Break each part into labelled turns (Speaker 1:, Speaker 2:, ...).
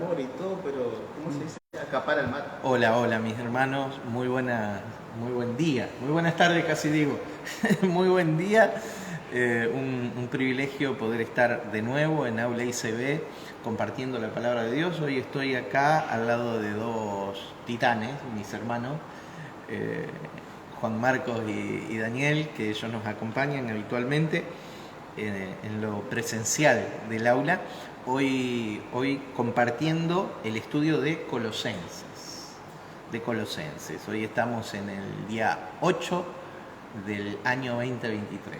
Speaker 1: amor y todo, pero ¿cómo se dice? Acapara el mar.
Speaker 2: Hola, hola mis hermanos, muy buen día, muy buenas tardes casi digo, muy buen día, un privilegio poder estar de nuevo en Aula ICB compartiendo la palabra de Dios. Hoy estoy acá al lado de dos titanes, mis hermanos, Juan Marcos y Daniel, que ellos nos acompañan habitualmente en lo presencial del aula. Hoy compartiendo el estudio de Colosenses. Hoy estamos en el día 8 del año 2023,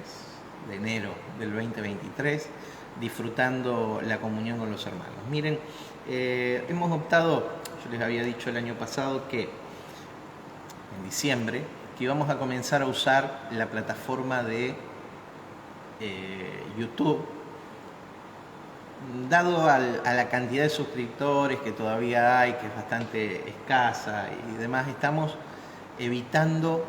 Speaker 2: de enero del 2023, disfrutando la comunión con los hermanos. Miren, hemos optado, yo les había dicho el año pasado que en diciembre, que íbamos a comenzar a usar la plataforma de YouTube. Dado a la cantidad de suscriptores que todavía hay, que es bastante escasa y demás, estamos evitando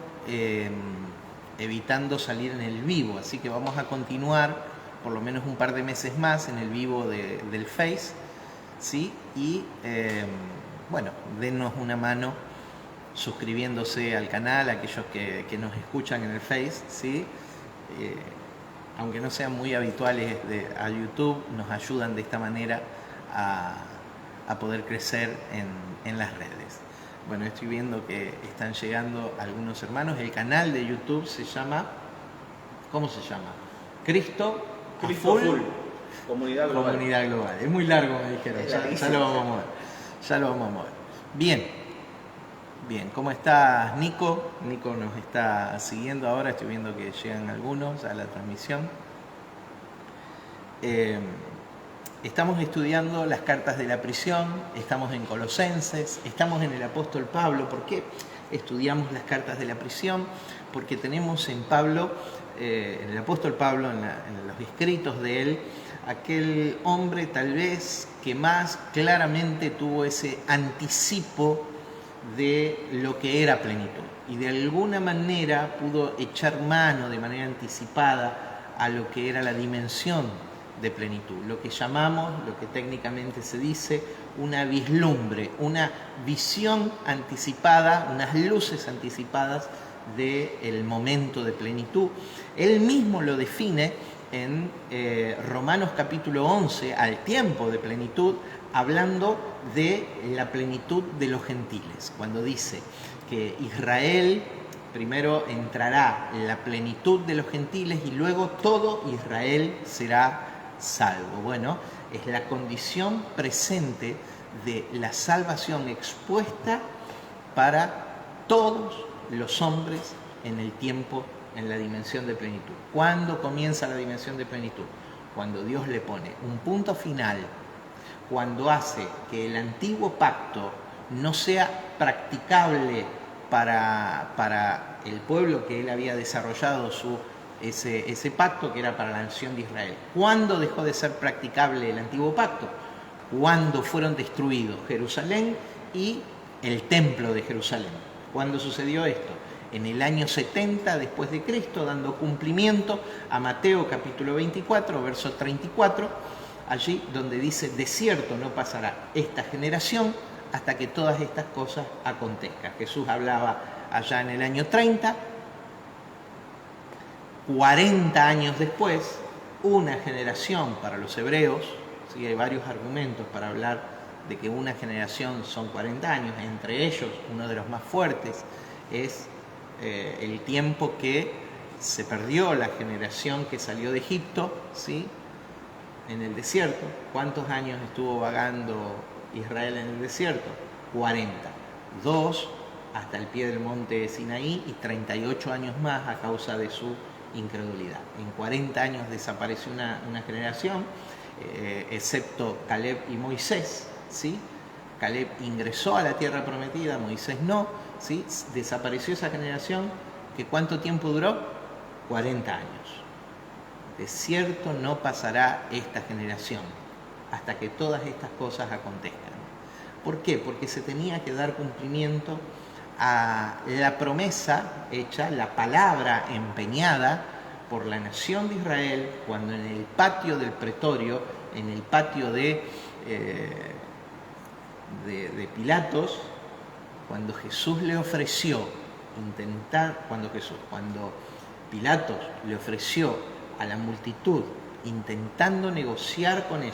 Speaker 2: salir en el vivo, así que vamos a continuar por lo menos un par de meses más en el vivo del Face, ¿sí? Y bueno, denos una mano suscribiéndose al canal, aquellos que nos escuchan en el Face, ¿sí? Aunque no sean muy habituales a YouTube, nos ayudan de esta manera a poder crecer en las redes. Bueno, estoy viendo que están llegando algunos hermanos. El canal de YouTube se llama, ¿cómo se llama? Cristo Full.
Speaker 1: Comunidad Global.
Speaker 2: Comunidad Global. Es muy largo, me dijeron. Ya lo vamos a mover. Ya lo vamos a mover. Bien, ¿cómo está Nico? Nico nos está siguiendo ahora, estoy viendo que llegan algunos a la transmisión. Estamos estudiando las cartas de la prisión, estamos en Colosenses, estamos en el apóstol Pablo. ¿Por qué estudiamos las cartas de la prisión? Porque tenemos en Pablo, en el apóstol Pablo, en los escritos de él, aquel hombre tal vez que más claramente tuvo ese anticipo de lo que era plenitud y de alguna manera pudo echar mano de manera anticipada a lo que era la dimensión de plenitud, lo que llamamos, lo que técnicamente se dice, una vislumbre, una visión anticipada, unas luces anticipadas del momento de plenitud. Él mismo lo define en Romanos capítulo 11, al tiempo de plenitud, hablando de la plenitud de los gentiles, cuando dice que Israel primero entrará en la plenitud de los gentiles y luego todo Israel será salvo. Bueno, es la condición presente de la salvación expuesta para todos los hombres en el tiempo, en la dimensión de plenitud. ¿Cuándo comienza la dimensión de plenitud? Cuando Dios le pone un punto final, cuando hace que el antiguo pacto no sea practicable para el pueblo que él había desarrollado ese pacto, que era para la nación de Israel. ¿Cuándo dejó de ser practicable el antiguo pacto? Cuando fueron destruidos Jerusalén y el templo de Jerusalén. ¿Cuándo sucedió esto? En el año 70 después de Cristo, dando cumplimiento a Mateo capítulo 24, verso 34, allí donde dice: de cierto no pasará esta generación hasta que todas estas cosas acontezcan. Jesús hablaba allá en el año 30, 40 años después, una generación para los hebreos, ¿sí? Hay varios argumentos para hablar de que una generación son 40 años, entre ellos uno de los más fuertes es el tiempo que se perdió la generación que salió de Egipto, ¿sí? En el desierto. ¿Cuántos años estuvo vagando Israel en el desierto? 40. 2 hasta el pie del monte Sinaí y 38 años más a causa de su incredulidad. En 40 años desapareció una generación, excepto Caleb y Moisés, ¿sí? Caleb ingresó a la tierra prometida, Moisés no, ¿sí? Desapareció esa generación, que ¿cuánto tiempo duró? 40 años. De cierto no pasará esta generación hasta que todas estas cosas acontezcan. ¿Por qué? Porque se tenía que dar cumplimiento a la promesa hecha, la palabra empeñada por la nación de Israel cuando en el patio del pretorio, en el patio de de Pilatos, cuando Jesús le ofreció cuando Pilatos le ofreció a la multitud, intentando negociar con ella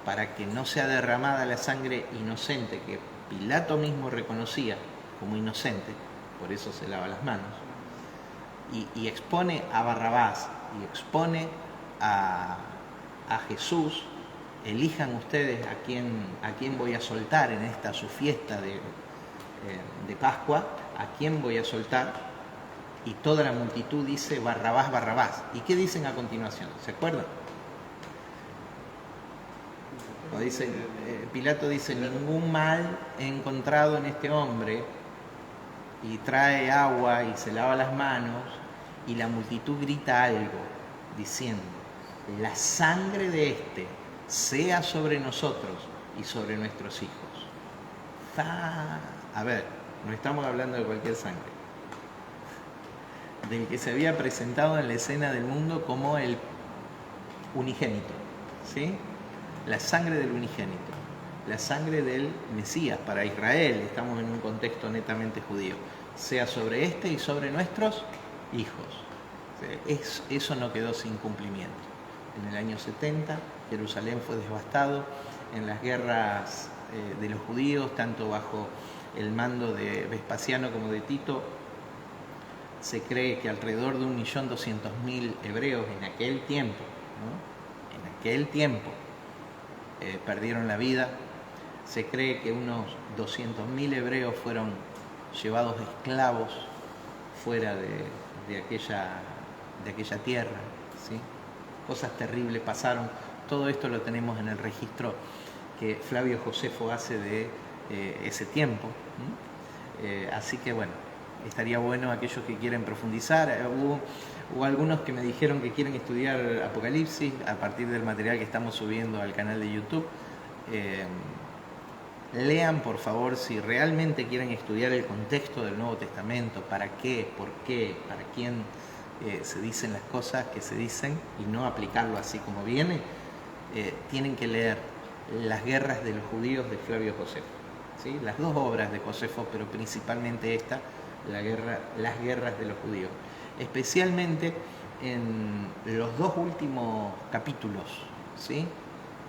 Speaker 2: para que no sea derramada la sangre inocente que Pilato mismo reconocía como inocente, por eso se lava las manos, y expone a Barrabás y expone a Jesús. Elijan ustedes a quién voy a soltar en esta su fiesta de Pascua, a quién voy a soltar, y toda la multitud dice Barrabás, Barrabás. ¿Y qué dicen a continuación? ¿Se acuerdan? Pilato dice, ningún mal he encontrado en este hombre, y trae agua y se lava las manos, y la multitud grita algo diciendo, la sangre de este sea sobre nosotros y sobre nuestros hijos. A ver, no estamos hablando de cualquier sangre, del que se había presentado en la escena del mundo como el unigénito, ¿sí? La sangre del unigénito, la sangre del Mesías para Israel, estamos en un contexto netamente judío, sea sobre este y sobre nuestros hijos. Eso no quedó sin cumplimiento. En el año 70, Jerusalén fue devastado en las guerras de los judíos, tanto bajo el mando de Vespasiano como de Tito. Se cree que alrededor de 1.200.000 hebreos en aquel tiempo, ¿no? En aquel tiempo, perdieron la vida. Se cree que unos 200.000 hebreos fueron llevados esclavos fuera de aquella tierra, ¿sí? Cosas terribles pasaron. Todo esto lo tenemos en el registro que Flavio Josefo hace de ese tiempo. Así que bueno, estaría bueno aquellos que quieren profundizar. Hubo algunos que me dijeron que quieren estudiar Apocalipsis a partir del material que estamos subiendo al canal de YouTube. Lean, por favor, si realmente quieren estudiar el contexto del Nuevo Testamento, para qué, por qué, para quién se dicen las cosas que se dicen y no aplicarlo así como viene, tienen que leer Las guerras de los judíos de Flavio Josefo, ¿sí? Las dos obras de Josefo, pero principalmente esta, Las guerras de los judíos, especialmente en los dos últimos capítulos, ¿sí?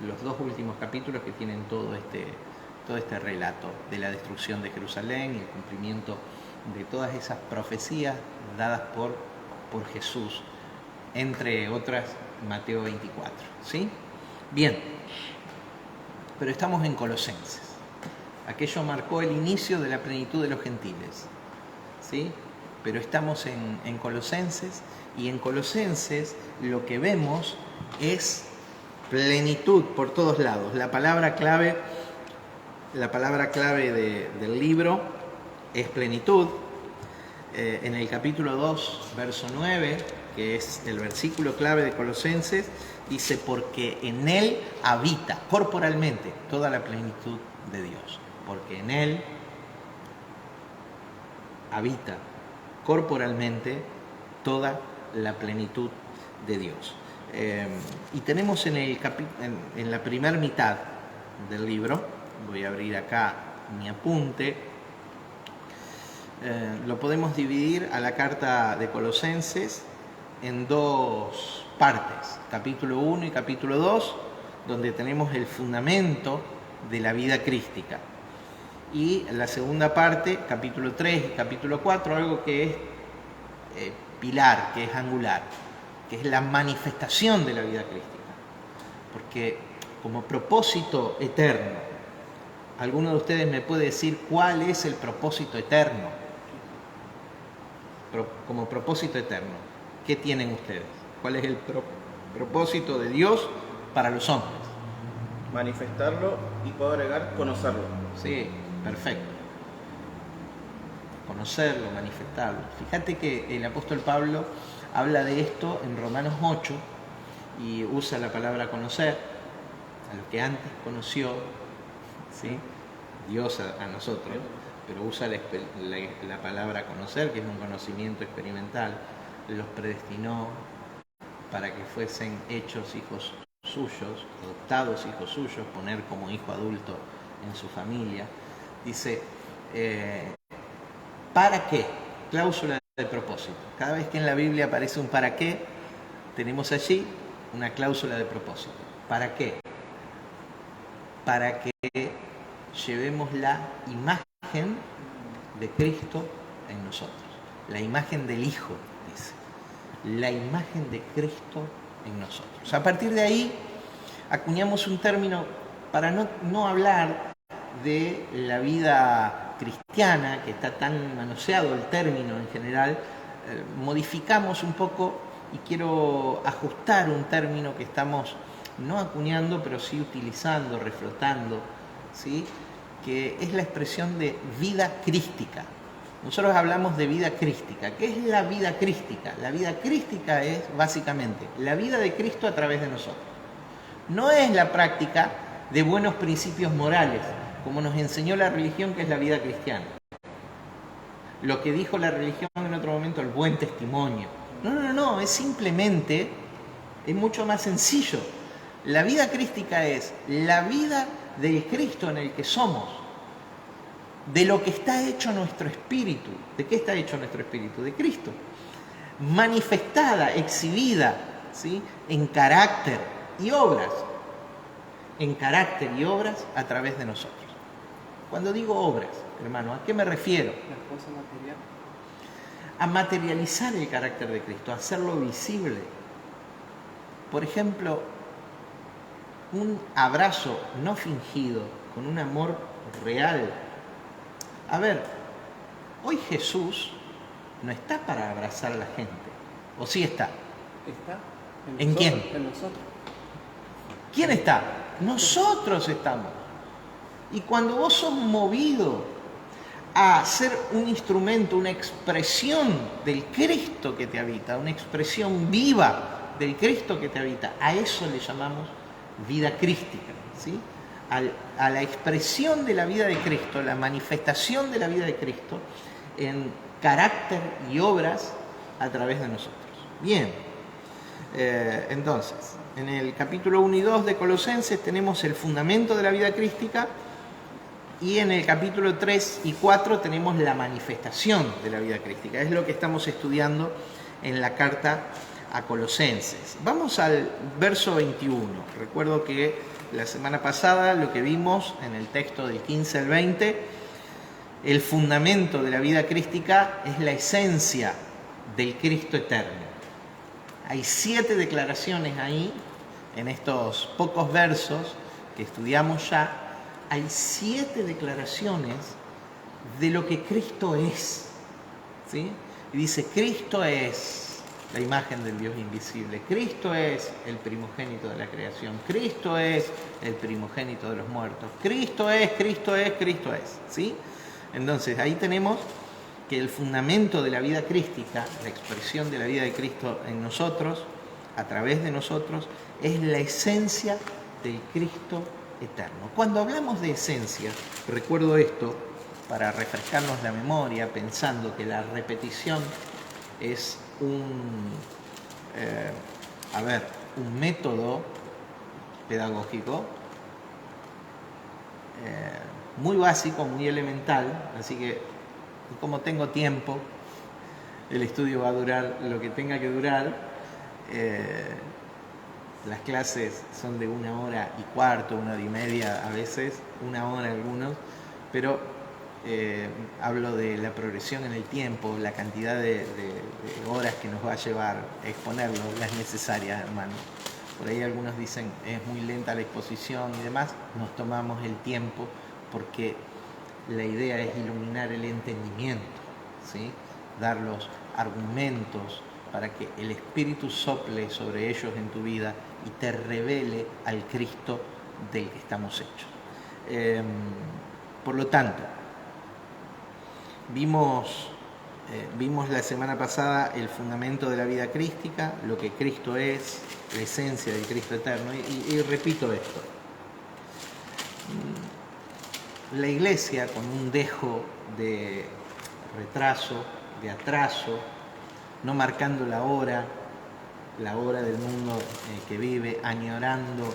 Speaker 2: Los dos últimos capítulos que tienen todo este relato de la destrucción de Jerusalén y el cumplimiento de todas esas profecías dadas por Jesús, entre otras Mateo 24, ¿sí? Bien, pero estamos en Colosenses. Aquello marcó el inicio de la plenitud de los gentiles, ¿sí? Pero estamos en Colosenses, y en Colosenses lo que vemos es plenitud por todos lados. La palabra clave del libro es plenitud. En el capítulo 2, verso 9, que es el versículo clave de Colosenses, dice, porque en Él habita corporalmente toda la plenitud de Dios. Porque en Él habita corporalmente toda la plenitud de Dios. Y tenemos en la primera mitad del libro, voy a abrir acá mi apunte, lo podemos dividir a la carta de Colosenses en dos partes, capítulo 1 y capítulo 2, donde tenemos el fundamento de la vida crística. Y la segunda parte, capítulo 3 y capítulo 4, algo que es pilar, que es angular, que es la manifestación de la vida crística. Porque como propósito eterno, ¿alguno de ustedes me puede decir cuál es el propósito eterno? Como propósito eterno, ¿qué tienen ustedes? ¿Cuál es el propósito de Dios para los hombres?
Speaker 1: Manifestarlo, y puedo agregar conocerlo.
Speaker 2: Sí, perfecto. Conocerlo, manifestarlo. Fíjate que el apóstol Pablo habla de esto en Romanos 8 y usa la palabra conocer, a los que antes conoció, ¿sí? Dios a nosotros, pero usa la palabra conocer, que es un conocimiento experimental. Los predestinó para que fuesen hechos hijos suyos, adoptados hijos suyos, poner como hijo adulto en su familia. Dice, ¿para qué? Cláusula de propósito. Cada vez que en la Biblia aparece un para qué, tenemos allí una cláusula de propósito. ¿Para qué? Para que llevemos la imagen de Cristo en nosotros. La imagen del Hijo, dice. La imagen de Cristo en nosotros. A partir de ahí, acuñamos un término para no hablar de la vida cristiana, que está tan manoseado el término en general. Modificamos un poco y quiero ajustar un término que estamos no acuñando, pero sí utilizando, reflotando, ¿sí? Que es la expresión de vida crística. Nosotros hablamos de vida crística. ¿Qué es la vida crística? La vida crística es básicamente la vida de Cristo a través de nosotros. No es la práctica de buenos principios morales, como nos enseñó la religión, que es la vida cristiana. Lo que dijo la religión en otro momento, el buen testimonio. No, es simplemente, es mucho más sencillo. La vida crística es la vida del Cristo en el que somos, de lo que está hecho nuestro espíritu. ¿De qué está hecho nuestro espíritu? De Cristo. Manifestada, exhibida, ¿sí? En carácter y obras. En carácter y obras a través de nosotros. Cuando digo obras, hermano, ¿a qué me refiero?
Speaker 3: Las cosas materiales.
Speaker 2: A materializar el carácter de Cristo, a hacerlo visible. Por ejemplo, un abrazo no fingido, con un amor real. A ver, hoy Jesús no está para abrazar a la gente, ¿o sí está?
Speaker 3: ¿Está?
Speaker 2: ¿En quién?
Speaker 3: En nosotros.
Speaker 2: ¿Quién está? Nosotros estamos. Y cuando vos sos movido a ser un instrumento, una expresión del Cristo que te habita, una expresión viva del Cristo que te habita, a eso le llamamos vida crística, ¿sí? A la expresión de la vida de Cristo, la manifestación de la vida de Cristo en carácter y obras a través de nosotros. Bien, entonces, en el capítulo 1 y 2 de Colosenses tenemos el fundamento de la vida crística, y en el capítulo 3 y 4 tenemos la manifestación de la vida crística. Es lo que estamos estudiando en la carta a Colosenses. Vamos al verso 21. Recuerdo que la semana pasada lo que vimos en el texto del 15 al 20, el fundamento de la vida crística es la esencia del Cristo eterno. Hay 7 declaraciones ahí, en estos pocos versos que estudiamos ya. Hay 7 declaraciones de lo que Cristo es, ¿sí? Y dice, Cristo es la imagen del Dios invisible, Cristo es el primogénito de la creación, Cristo es el primogénito de los muertos, Cristo es, ¿sí? Entonces ahí tenemos que el fundamento de la vida crística, la expresión de la vida de Cristo en nosotros, a través de nosotros, es la esencia del Cristo eterno. Cuando hablamos de esencia, recuerdo esto para refrescarnos la memoria, pensando que la repetición es un método pedagógico muy básico, muy elemental, así que como tengo tiempo, el estudio va a durar lo que tenga que durar. Las clases son de 1 hora y cuarto, 1 hora y media a veces, 1 hora algunos, pero hablo de la progresión en el tiempo, la cantidad de horas que nos va a llevar exponerlo, las necesarias, hermano. Por ahí algunos dicen es muy lenta la exposición y demás. Nos tomamos el tiempo porque la idea es iluminar el entendimiento, ¿sí? Dar los argumentos para que el Espíritu sople sobre ellos en tu vida y te revele al Cristo del que estamos hechos. Por lo tanto, vimos la semana pasada el fundamento de la vida crística, lo que Cristo es, la esencia del Cristo eterno, y repito esto. La Iglesia, con un dejo de retraso, de atraso, no marcando la hora del mundo que vive, añorando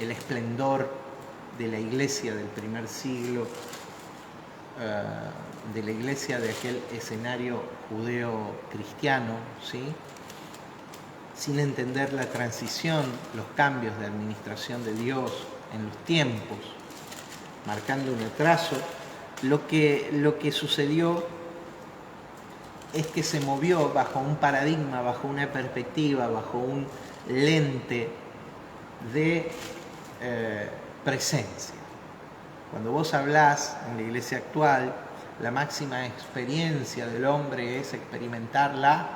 Speaker 2: el esplendor de la iglesia del primer siglo, de la iglesia de aquel escenario judeo-cristiano, ¿sí? Sin entender la transición, los cambios de administración de Dios en los tiempos, marcando un atraso. Lo que sucedió es que se movió bajo un paradigma, bajo una perspectiva, bajo un lente de presencia. Cuando vos hablás en la iglesia actual, la máxima experiencia del hombre es experimentar la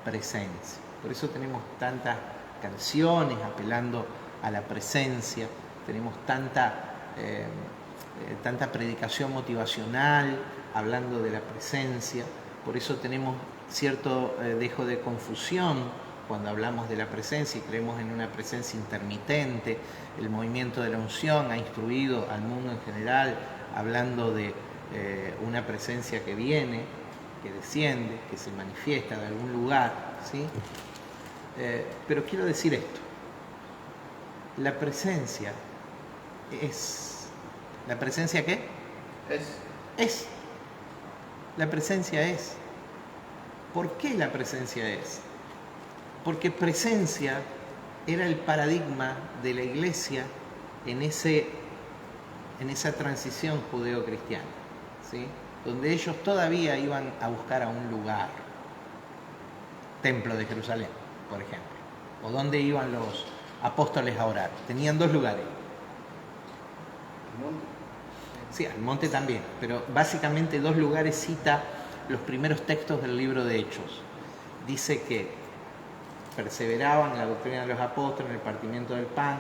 Speaker 2: presencia. Por eso tenemos tantas canciones apelando a la presencia, tenemos tanta predicación motivacional hablando de la presencia. Por eso tenemos cierto dejo de confusión cuando hablamos de la presencia y creemos en una presencia intermitente. El movimiento de la unción ha instruido al mundo en general hablando de una presencia que viene, que desciende, que se manifiesta de algún lugar, ¿sí? Pero quiero decir esto: la presencia es. ¿La presencia qué? Es. La presencia es. ¿Por qué la presencia es? Porque presencia era el paradigma de la iglesia en esa transición judeo-cristiana, ¿sí? Donde ellos todavía iban a buscar a un lugar, Templo de Jerusalén, por ejemplo, o donde iban los apóstoles a orar. Tenían dos lugares. Sí, al monte también, pero básicamente dos lugares cita los primeros textos del libro de Hechos. Dice que perseveraban en la doctrina de los apóstoles, en el partimiento del pan,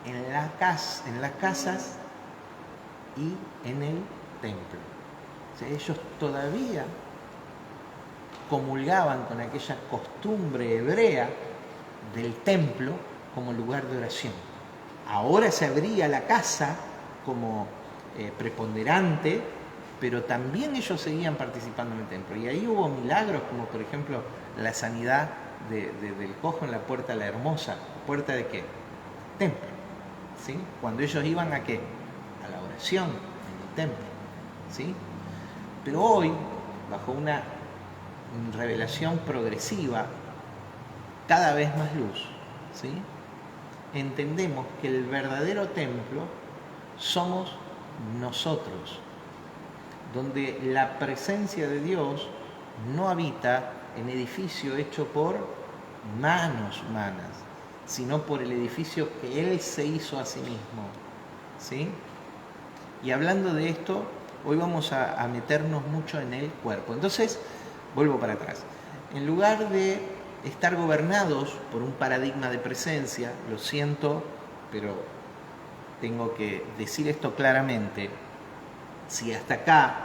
Speaker 2: en las casas y en el templo. O sea, ellos todavía comulgaban con aquella costumbre hebrea del templo como lugar de oración. Ahora se abría la casa como preponderante, pero también ellos seguían participando en el templo. Y ahí hubo milagros, como por ejemplo la sanidad del cojo en la puerta de la Hermosa. ¿Puerta de qué? Templo. ¿Sí? Cuando ellos iban ¿a qué? A la oración en el templo. ¿Sí? Pero hoy, bajo una revelación progresiva, cada vez más luz, ¿sí? Entendemos que el verdadero templo somos nosotros, donde la presencia de Dios no habita en edificio hecho por manos humanas, sino por el edificio que Él se hizo a sí mismo, ¿sí? Y hablando de esto, hoy vamos a meternos mucho en el cuerpo. Entonces, vuelvo para atrás. En lugar de estar gobernados por un paradigma de presencia, lo siento, pero tengo que decir esto claramente: si hasta acá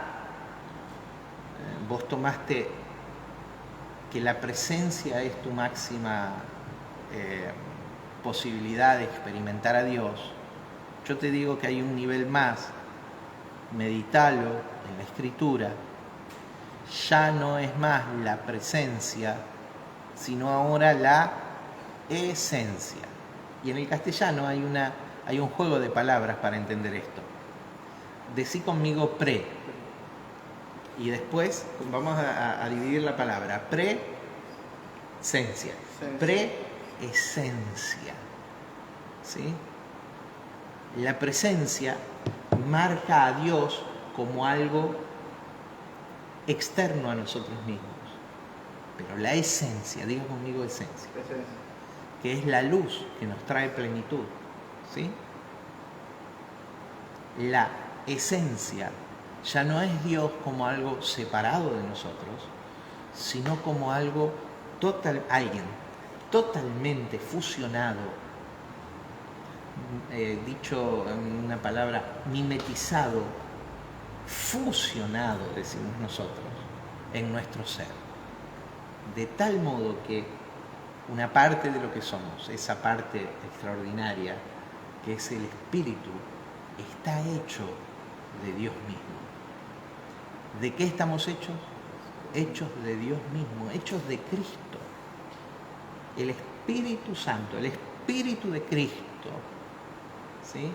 Speaker 2: vos tomaste que la presencia es tu máxima posibilidad de experimentar a Dios, yo te digo que hay un nivel más. Meditalo en la Escritura. Ya no es más la presencia, sino ahora la esencia. Y en el castellano hay un juego de palabras para entender esto. Decí conmigo pre. Y después vamos a dividir la palabra. Presencia. Preesencia. ¿Sí? La presencia marca a Dios como algo externo a nosotros mismos. Pero la esencia, diga conmigo esencia, que es la luz que nos trae plenitud, ¿sí? La esencia ya no es Dios como algo separado de nosotros, sino como algo alguien totalmente fusionado, dicho en una palabra, mimetizado, fusionado, decimos nosotros, en nuestro ser. De tal modo que una parte de lo que somos, esa parte extraordinaria, que es el espíritu, está hecho de Dios mismo. ¿De qué estamos hechos? Hechos de Dios mismo, hechos de Cristo. El Espíritu Santo, el Espíritu de Cristo, ¿sí?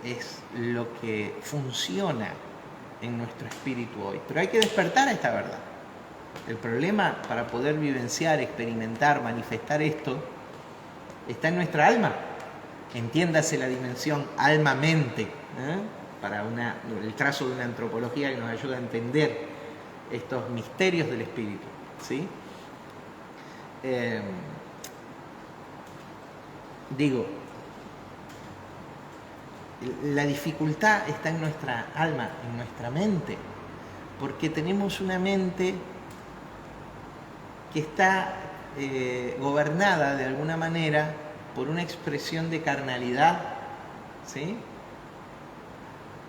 Speaker 2: es lo que funciona en nuestro espíritu hoy. Pero hay que despertar a esta verdad. El problema para poder vivenciar, experimentar, manifestar esto, está en nuestra alma. Entiéndase la dimensión alma-mente, para el trazo de una antropología que nos ayuda a entender estos misterios del espíritu, ¿sí? La dificultad está en nuestra alma, en nuestra mente, porque tenemos una mente que está gobernada de alguna manera por una expresión de carnalidad, ¿sí?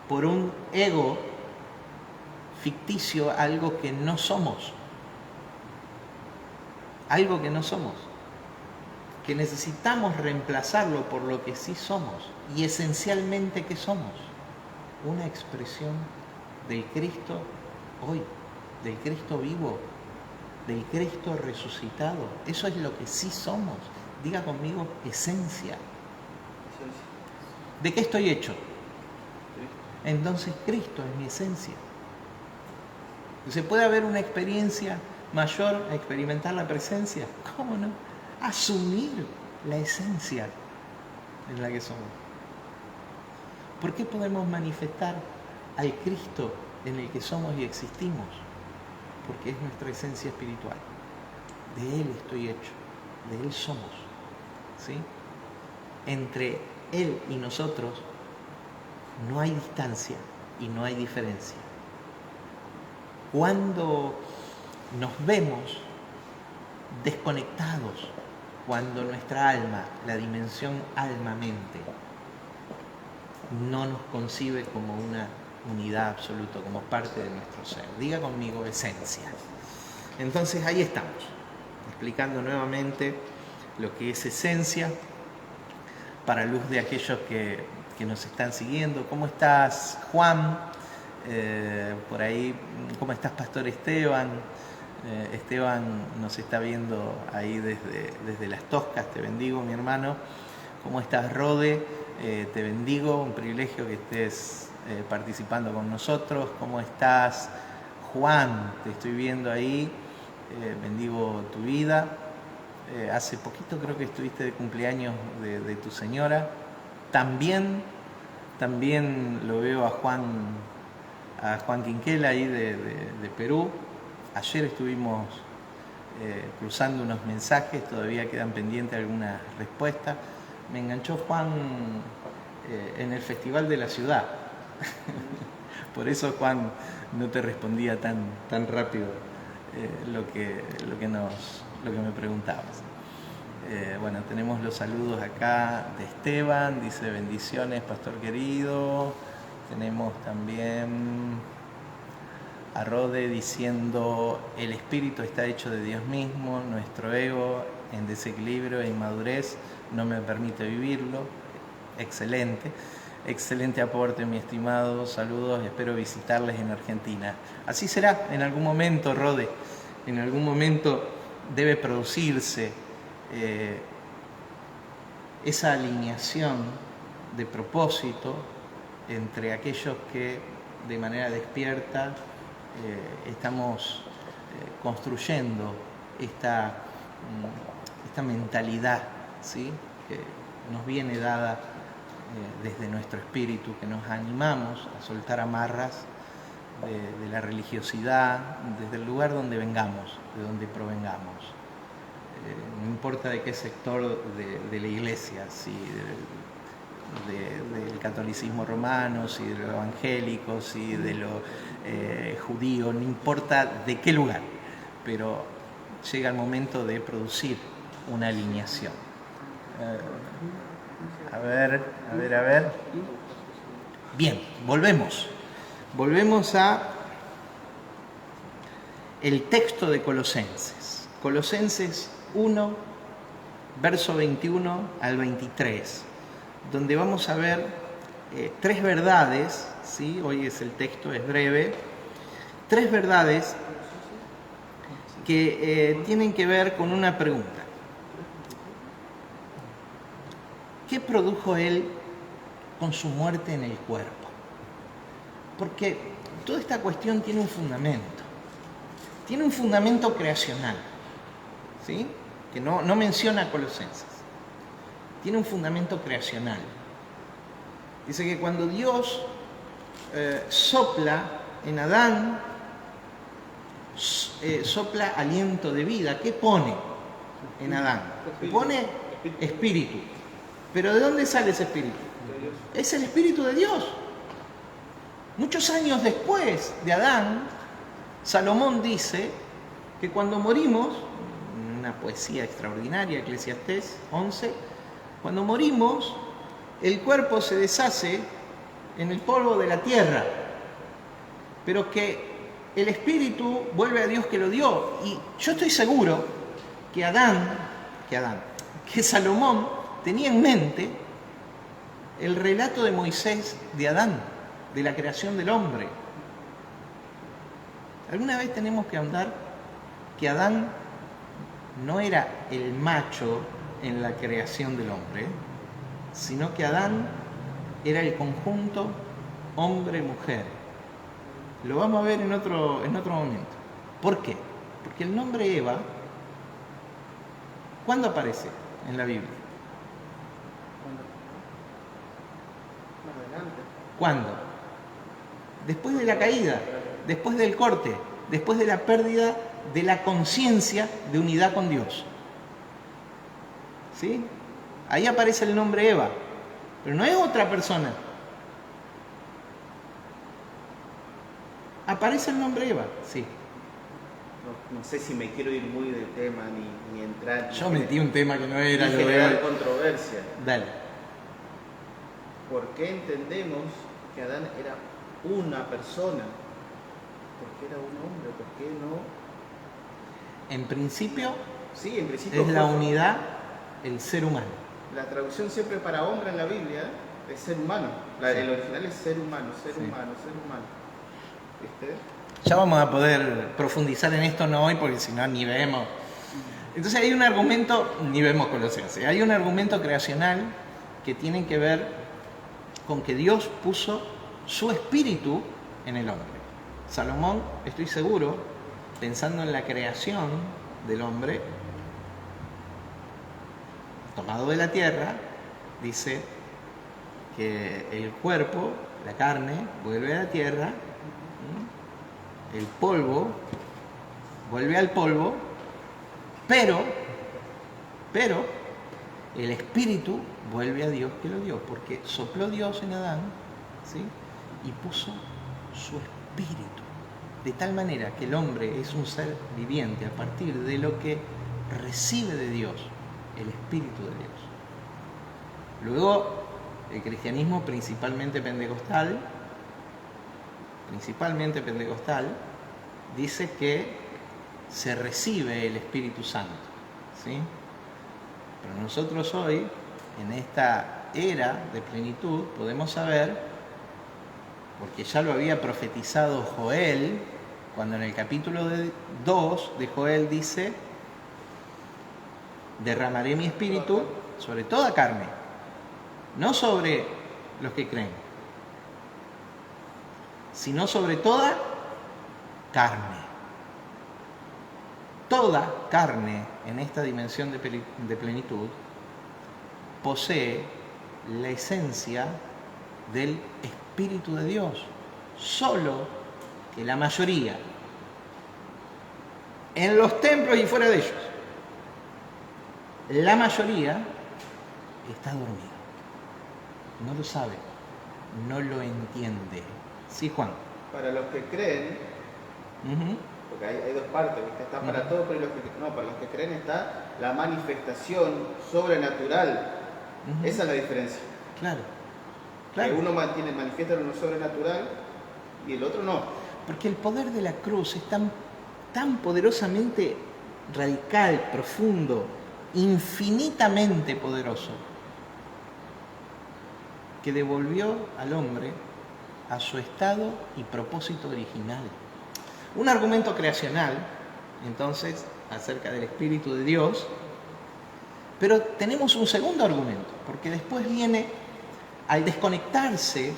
Speaker 2: Por un ego ficticio, algo que no somos, que necesitamos reemplazarlo por lo que sí somos. Y esencialmente, ¿qué somos? Una expresión del Cristo hoy, del Cristo vivo, del Cristo resucitado. Eso es lo que sí somos. Diga conmigo, esencia. ¿De qué estoy hecho? Entonces Cristo es mi esencia. ¿Se puede haber una experiencia mayor a experimentar la presencia? ¿Cómo no? Asumir la esencia en la que somos. ¿Por qué podemos manifestar al Cristo en el que somos y existimos? Porque es nuestra esencia espiritual. De Él estoy hecho, de Él somos, ¿sí? Entre Él y nosotros no hay distancia y no hay diferencia. Cuando nos vemos desconectados, cuando nuestra alma, la dimensión alma-mente, no nos concibe como una unidad absoluta, como parte de nuestro ser. Diga conmigo, esencia. Entonces ahí estamos, explicando nuevamente lo que es esencia, para luz de aquellos que nos están siguiendo. ¿Cómo estás, Juan? Por ahí, ¿cómo estás, Pastor Esteban? Esteban nos está viendo ahí desde Las Toscas. Te bendigo, mi hermano. ¿Cómo estás, Rode? Te bendigo, un privilegio que estés participando con nosotros. ¿Cómo estás, Juan? Te estoy viendo ahí. Bendigo tu vida. Hace poquito creo que estuviste de cumpleaños de tu señora. También lo veo a Juan Quinquela ahí de Perú. Ayer estuvimos cruzando unos mensajes, todavía quedan pendientes algunas respuestas. Me enganchó Juan en el Festival de la Ciudad. Por eso, Juan, no te respondía tan rápido lo que me preguntabas. Bueno, tenemos los saludos acá de Esteban, dice bendiciones, pastor querido. Tenemos también a Rode diciendo el espíritu está hecho de Dios mismo, nuestro ego en desequilibrio e inmadurez no me permite vivirlo. Excelente. Excelente aporte, mi estimado. Saludos, espero visitarles en Argentina. Así será en algún momento, Rode. En algún momento debe producirse esa alineación de propósito entre aquellos que de manera despierta estamos construyendo esta mentalidad, ¿sí? Que nos viene dada desde nuestro espíritu, que nos animamos a soltar amarras de la religiosidad, desde el lugar donde vengamos, de donde provengamos. No importa de qué sector de la iglesia, si del catolicismo romano, si de lo evangélico, si de lo judío, no importa de qué lugar, pero llega el momento de producir una alineación. A ver. Bien, volvemos a el texto de Colosenses. Colosenses 1, verso 21 al 23, donde vamos a ver tres verdades, ¿sí? Hoy el texto es breve, tres verdades que tienen que ver con una pregunta. ¿Qué produjo Él con su muerte en el cuerpo. Porque toda esta cuestión tiene un fundamento. Tiene un fundamento creacional, ¿sí? Que no menciona Colosenses. Tiene un fundamento creacional. Dice que cuando Dios sopla en Adán, sopla aliento de vida. ¿Qué pone en Adán? Pone espíritu. ¿Pero de dónde sale ese espíritu? Es el espíritu de Dios. Muchos años después de Adán, Salomón dice que cuando morimos, una poesía extraordinaria, Eclesiastés 11, cuando morimos, el cuerpo se deshace en el polvo de la tierra, pero que el espíritu vuelve a Dios que lo dio. Y yo estoy seguro que Salomón tenía en mente el relato de Moisés de Adán, de la creación del hombre. Alguna vez tenemos que ahondar que Adán no era el macho en la creación del hombre, sino que Adán era el conjunto hombre-mujer. Lo vamos a ver en otro momento. ¿Por qué? Porque el nombre Eva, ¿cuándo aparece en la Biblia?
Speaker 3: Más adelante.
Speaker 2: ¿Cuándo? Después de la caída, después del corte, después de la pérdida de la conciencia de unidad con Dios. ¿Sí? Ahí aparece el nombre Eva, pero no es otra persona. Aparece el nombre Eva, sí.
Speaker 1: No sé si me quiero ir muy del tema ni entrar.
Speaker 2: Yo metí un tema que no era
Speaker 1: ni
Speaker 2: lo
Speaker 1: generar
Speaker 2: de...
Speaker 1: controversia.
Speaker 2: Dale.
Speaker 1: ¿Por qué entendemos que Adán era una persona? ¿Por qué era un hombre? ¿Por qué no?
Speaker 2: En principio,
Speaker 1: Sí, en principio
Speaker 2: es la
Speaker 1: fue-
Speaker 2: unidad, el ser humano.
Speaker 1: La traducción siempre para hombre en la Biblia es ser humano.
Speaker 2: Sí.
Speaker 1: El original es ser humano, ser
Speaker 2: Sí.
Speaker 1: humano, ser humano. ¿Viste?
Speaker 2: Ya vamos a poder profundizar en esto no hoy, porque si no ni vemos. Entonces hay un argumento, ni vemos Colosenses, hay un argumento creacional que tiene que ver con que Dios puso su espíritu en el hombre. Salomón, estoy seguro, pensando en la creación del hombre, tomado de la tierra, dice que el cuerpo, la carne, vuelve a la tierra, el polvo vuelve al polvo, pero el espíritu vuelve a Dios que lo dio, porque sopló Dios en Adán, ¿sí? Y puso su espíritu, de tal manera que el hombre es un ser viviente a partir de lo que recibe de Dios, el espíritu de Dios. Luego, el cristianismo principalmente pentecostal, dice que se recibe el Espíritu Santo, ¿sí? Pero nosotros hoy, en esta era de plenitud, podemos saber, porque ya lo había profetizado Joel, cuando en el capítulo 2 de Joel dice: derramaré mi espíritu sobre toda carne, no sobre los que creen, sino sobre toda carne. Toda carne en esta dimensión de plenitud posee la esencia del Espíritu de Dios, solo que la mayoría, en los templos y fuera de ellos, la mayoría está dormida, no lo sabe, no lo entiende. Sí, Juan.
Speaker 1: Para los que creen,
Speaker 2: Ujú.
Speaker 1: porque hay dos partes, ¿viste? Está para todos, pero para los que creen está la manifestación sobrenatural.
Speaker 2: Ujú.
Speaker 1: Esa es la diferencia.
Speaker 2: Claro,
Speaker 1: Que
Speaker 2: claro.
Speaker 1: uno manifiesta lo sobrenatural y el otro no.
Speaker 2: Porque el poder de la cruz es tan poderosamente radical, profundo, infinitamente poderoso, que devolvió al hombre a su estado y propósito original. Un argumento creacional, entonces, acerca del Espíritu de Dios, pero tenemos un segundo argumento, porque después viene Al desconectarse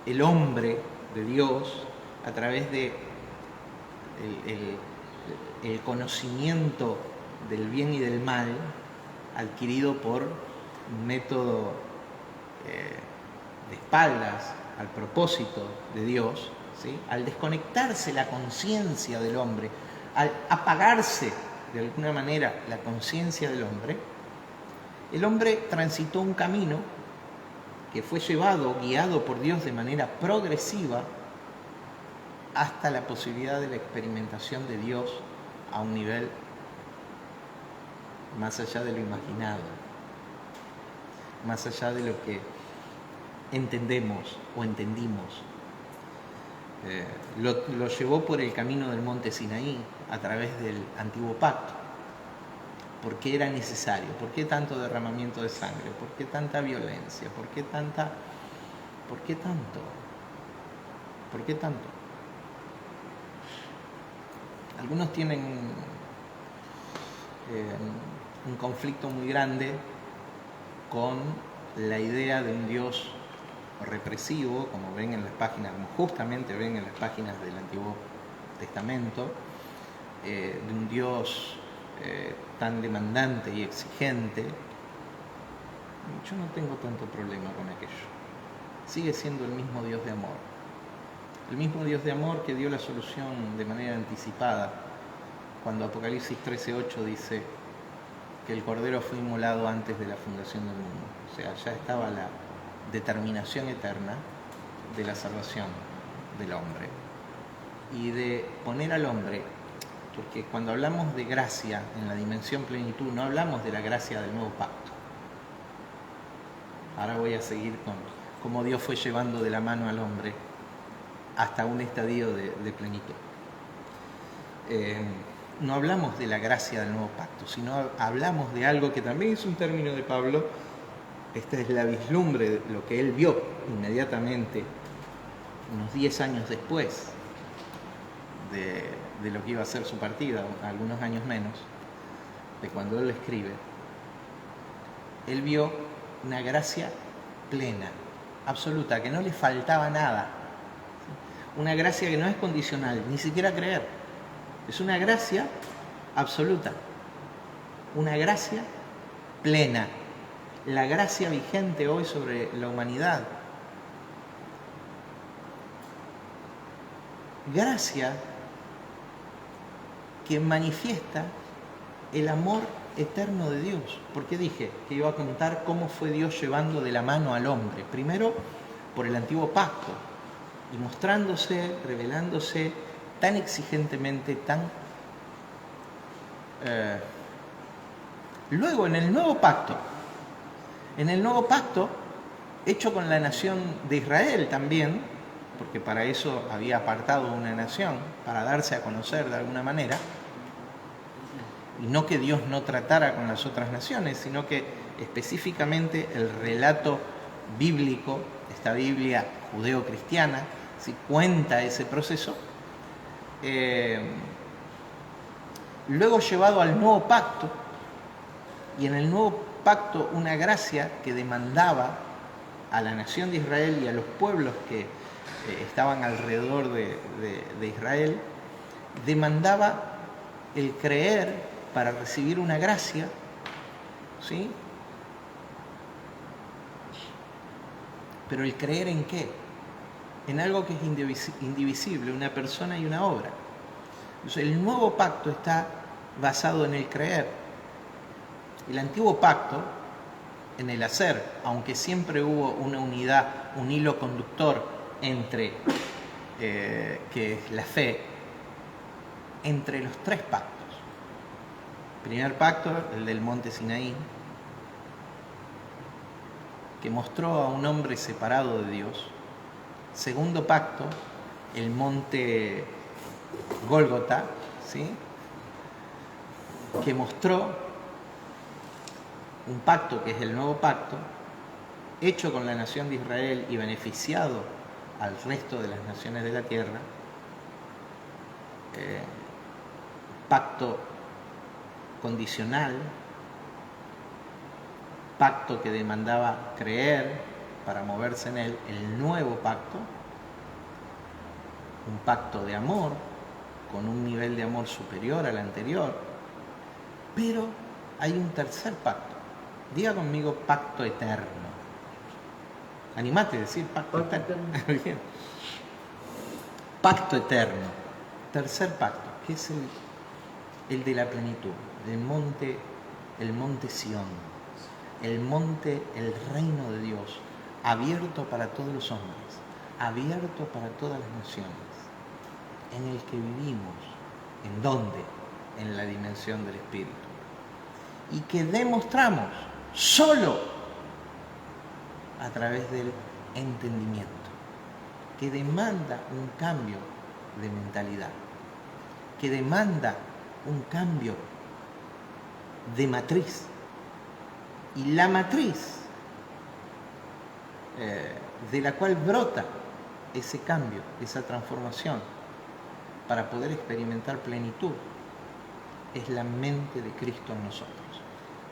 Speaker 2: el hombre de Dios a través de el conocimiento del bien y del mal adquirido por un método de espaldas al propósito de Dios, ¿sí? Al desconectarse la conciencia del hombre, al apagarse de alguna manera la conciencia del hombre, el hombre transitó un camino que fue llevado, guiado por Dios de manera progresiva hasta la posibilidad de la experimentación de Dios a un nivel más allá de lo imaginado, más allá de lo que entendemos o entendimos. Lo llevó por el camino del monte Sinaí a través del antiguo pacto. ¿Por qué era necesario? ¿Por qué tanto derramamiento de sangre? ¿Por qué tanta violencia? ¿Por qué tanto? ¿Por qué tanto? Algunos tienen un conflicto muy grande con la idea de un Dios represivo, como ven en las páginas, como justamente ven en las páginas del Antiguo Testamento, de un Dios tan demandante y exigente. Yo no tengo tanto problema con aquello. Sigue siendo el mismo Dios de amor. El mismo Dios de amor que dio la solución de manera anticipada cuando Apocalipsis 13:8 dice que el Cordero fue inmolado antes de la fundación del mundo. O sea, ya estaba la determinación eterna de la salvación del hombre y de poner al hombre, porque cuando hablamos de gracia en la dimensión plenitud, no hablamos de la gracia del nuevo pacto. Ahora voy a seguir con cómo Dios fue llevando de la mano al hombre hasta un estadio de plenitud. No hablamos de la gracia del nuevo pacto, sino hablamos de algo que también es un término de Pablo. Esta es la vislumbre de lo que él vio inmediatamente, unos 10 años después de lo que iba a ser su partida, algunos años menos, de cuando él lo escribe. Él vio una gracia plena, absoluta, que no le faltaba nada. Una gracia que no es condicional, ni siquiera creer. Es una gracia absoluta, una gracia plena. La gracia vigente hoy sobre la humanidad. Gracia que manifiesta el amor eterno de Dios. Porque dije que iba a contar cómo fue Dios llevando de la mano al hombre. Primero por el antiguo pacto y mostrándose, revelándose tan exigentemente, luego en el nuevo pacto. En el nuevo pacto, hecho con la nación de Israel también, porque para eso había apartado una nación, para darse a conocer de alguna manera, y no que Dios no tratara con las otras naciones, sino que específicamente el relato bíblico, esta Biblia judeo-cristiana, si cuenta ese proceso, luego llevado al nuevo pacto, y en el nuevo pacto una gracia que demandaba a la nación de Israel y a los pueblos que estaban alrededor de Israel, demandaba el creer para recibir una gracia, ¿sí? Pero el creer ¿en qué? En algo que es indivisible, una persona y una obra. Entonces, el nuevo pacto está basado en el creer. El antiguo pacto, en el hacer, aunque siempre hubo una unidad, un hilo conductor entre, que es la fe, entre los tres pactos. Primer pacto, el del monte Sinaí, que mostró a un hombre separado de Dios. Segundo pacto, el monte Gólgota, ¿sí? Que mostró un pacto que es el nuevo pacto, hecho con la nación de Israel y beneficiado al resto de las naciones de la tierra, pacto condicional, pacto que demandaba creer, para moverse en él, el nuevo pacto, un pacto de amor, con un nivel de amor superior al anterior, pero hay un tercer pacto. Diga conmigo pacto eterno. Animate a decir pacto eterno. Bien. Pacto eterno. Tercer pacto, que es el de la plenitud, el monte Sión, el reino de Dios, abierto para todos los hombres, abierto para todas las naciones, en el que vivimos. ¿En dónde? En la dimensión del Espíritu. Y que demostramos solo a través del entendimiento, que demanda un cambio de mentalidad, que demanda un cambio de matriz. Y la matriz de la cual brota ese cambio, esa transformación, para poder experimentar plenitud, es la mente de Cristo en nosotros.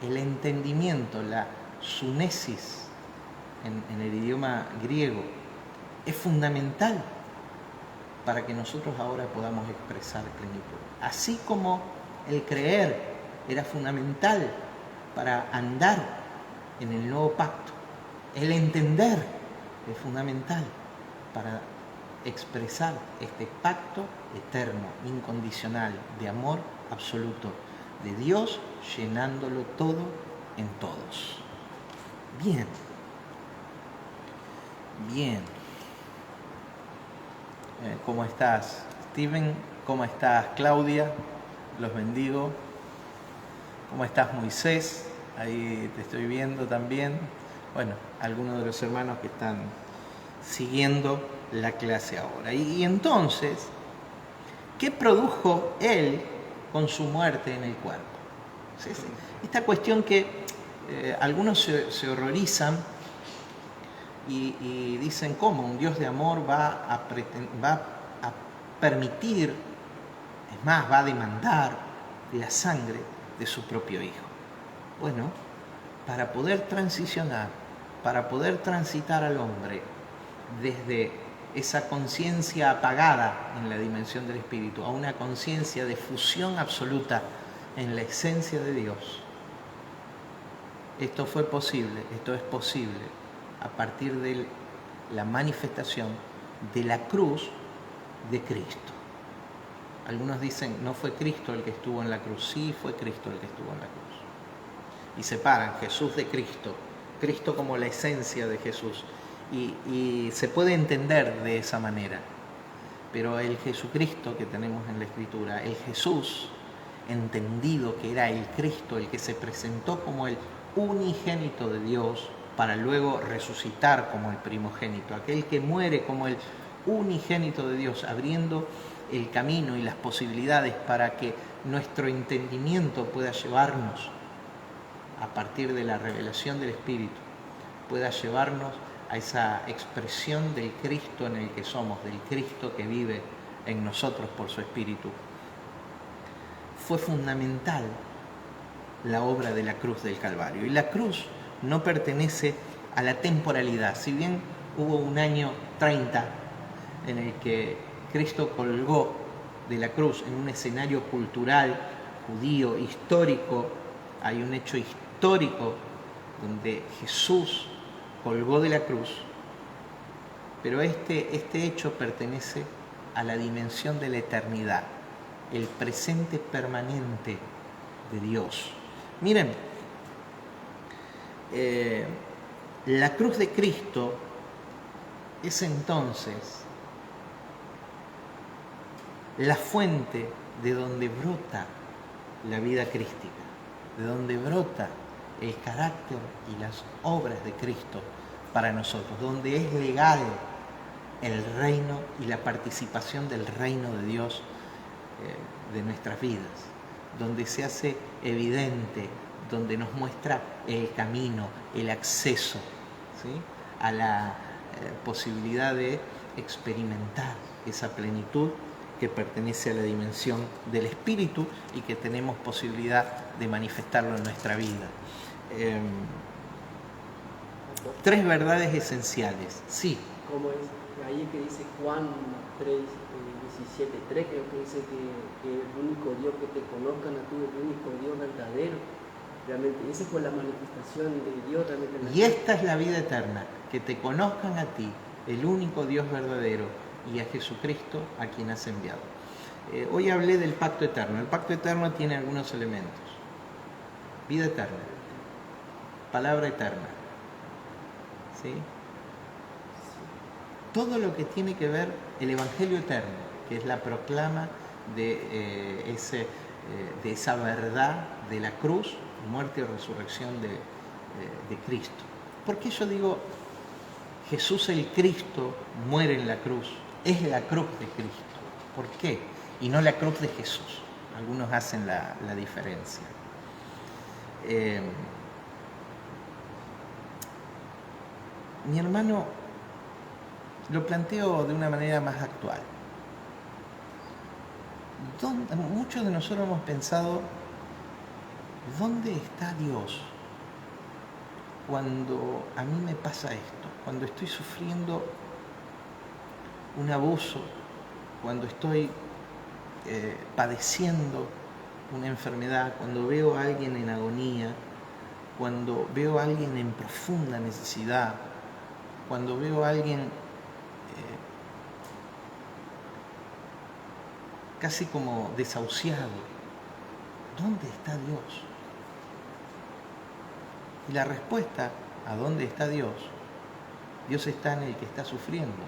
Speaker 2: El entendimiento, la sunesis en el idioma griego, es fundamental para que nosotros ahora podamos expresar plenitud. Así como el creer era fundamental para andar en el nuevo pacto, el entender es fundamental para expresar este pacto eterno, incondicional, de amor absoluto, de Dios llenándolo todo en todos. Bien. ¿Cómo estás, Steven? ¿Cómo estás, Claudia? Los bendigo. ¿Cómo estás, Moisés? Ahí te estoy viendo también. Bueno, algunos de los hermanos que están siguiendo la clase ahora. Y entonces, ¿qué produjo Él con su muerte en el cuerpo? ¿Sí? Esta cuestión que algunos se horrorizan y dicen, ¿cómo? Un Dios de amor va a permitir, es más, va a demandar la sangre de su propio Hijo. Bueno, para poder transicionar, para poder transitar al hombre desde esa conciencia apagada en la dimensión del Espíritu a una conciencia de fusión absoluta en la esencia de Dios, esto fue posible, esto es posible a partir de la manifestación de la cruz de Cristo. Algunos dicen, no fue Cristo el que estuvo en la cruz. Sí, fue Cristo el que estuvo en la cruz. Y separan Jesús de Cristo, Cristo como la esencia de Jesús. Y se puede entender de esa manera. Pero el Jesucristo que tenemos en la Escritura, el Jesús entendido que era el Cristo, el que se presentó como el unigénito de Dios, para luego resucitar como el primogénito, aquel que muere como el unigénito de Dios, abriendo el camino y las posibilidades para que nuestro entendimiento pueda llevarnos, a partir de la revelación del Espíritu, pueda llevarnos a esa expresión del Cristo en el que somos, del Cristo que vive en nosotros por su Espíritu. Fue fundamental la obra de la cruz del Calvario. Y la cruz no pertenece a la temporalidad. Si bien hubo un año 30 en el que Cristo colgó de la cruz en un escenario cultural, judío, histórico, hay un hecho histórico donde Jesús colgó de la cruz, pero este hecho pertenece a la dimensión de la eternidad, el presente permanente de Dios. Miren, la cruz de Cristo es entonces la fuente de donde brota la vida crística, de donde brota el carácter y las obras de Cristo para nosotros, donde es legal el reino y la participación del reino de Dios de nuestras vidas, donde se hace evidente, donde nos muestra el camino, el acceso, ¿sí?, a la posibilidad de experimentar esa plenitud que pertenece a la dimensión del Espíritu y que tenemos posibilidad de manifestarlo en nuestra vida. Tres verdades esenciales, sí.
Speaker 3: Como es ahí que dice Juan 3:17, creo que dice que el único Dios que te conozcan a tú, el único Dios verdadero. Realmente, esa fue la manifestación de Dios realmente en la
Speaker 2: Y esta es la vida eterna, que te conozcan a ti, el único Dios verdadero, y a Jesucristo a quien has enviado. Hoy hablé del pacto eterno. El pacto eterno tiene algunos elementos. Vida eterna, palabra eterna, ¿sí? Todo lo que tiene que ver el Evangelio eterno, que es la proclama de esa verdad de la cruz, muerte y resurrección de Cristo. ¿Por qué yo digo Jesús el Cristo muere en la cruz? Es la cruz de Cristo. ¿Por qué? Y no la cruz de Jesús. Algunos hacen la diferencia. Mi hermano, lo planteo de una manera más actual. Muchos de nosotros hemos pensado, ¿dónde está Dios cuando a mí me pasa esto? Cuando estoy sufriendo un abuso, cuando estoy padeciendo una enfermedad, cuando veo a alguien en agonía, cuando veo a alguien en profunda necesidad, cuando veo a alguien casi como desahuciado. ¿Dónde está Dios? Y la respuesta a dónde está Dios, Dios está en el que está sufriendo.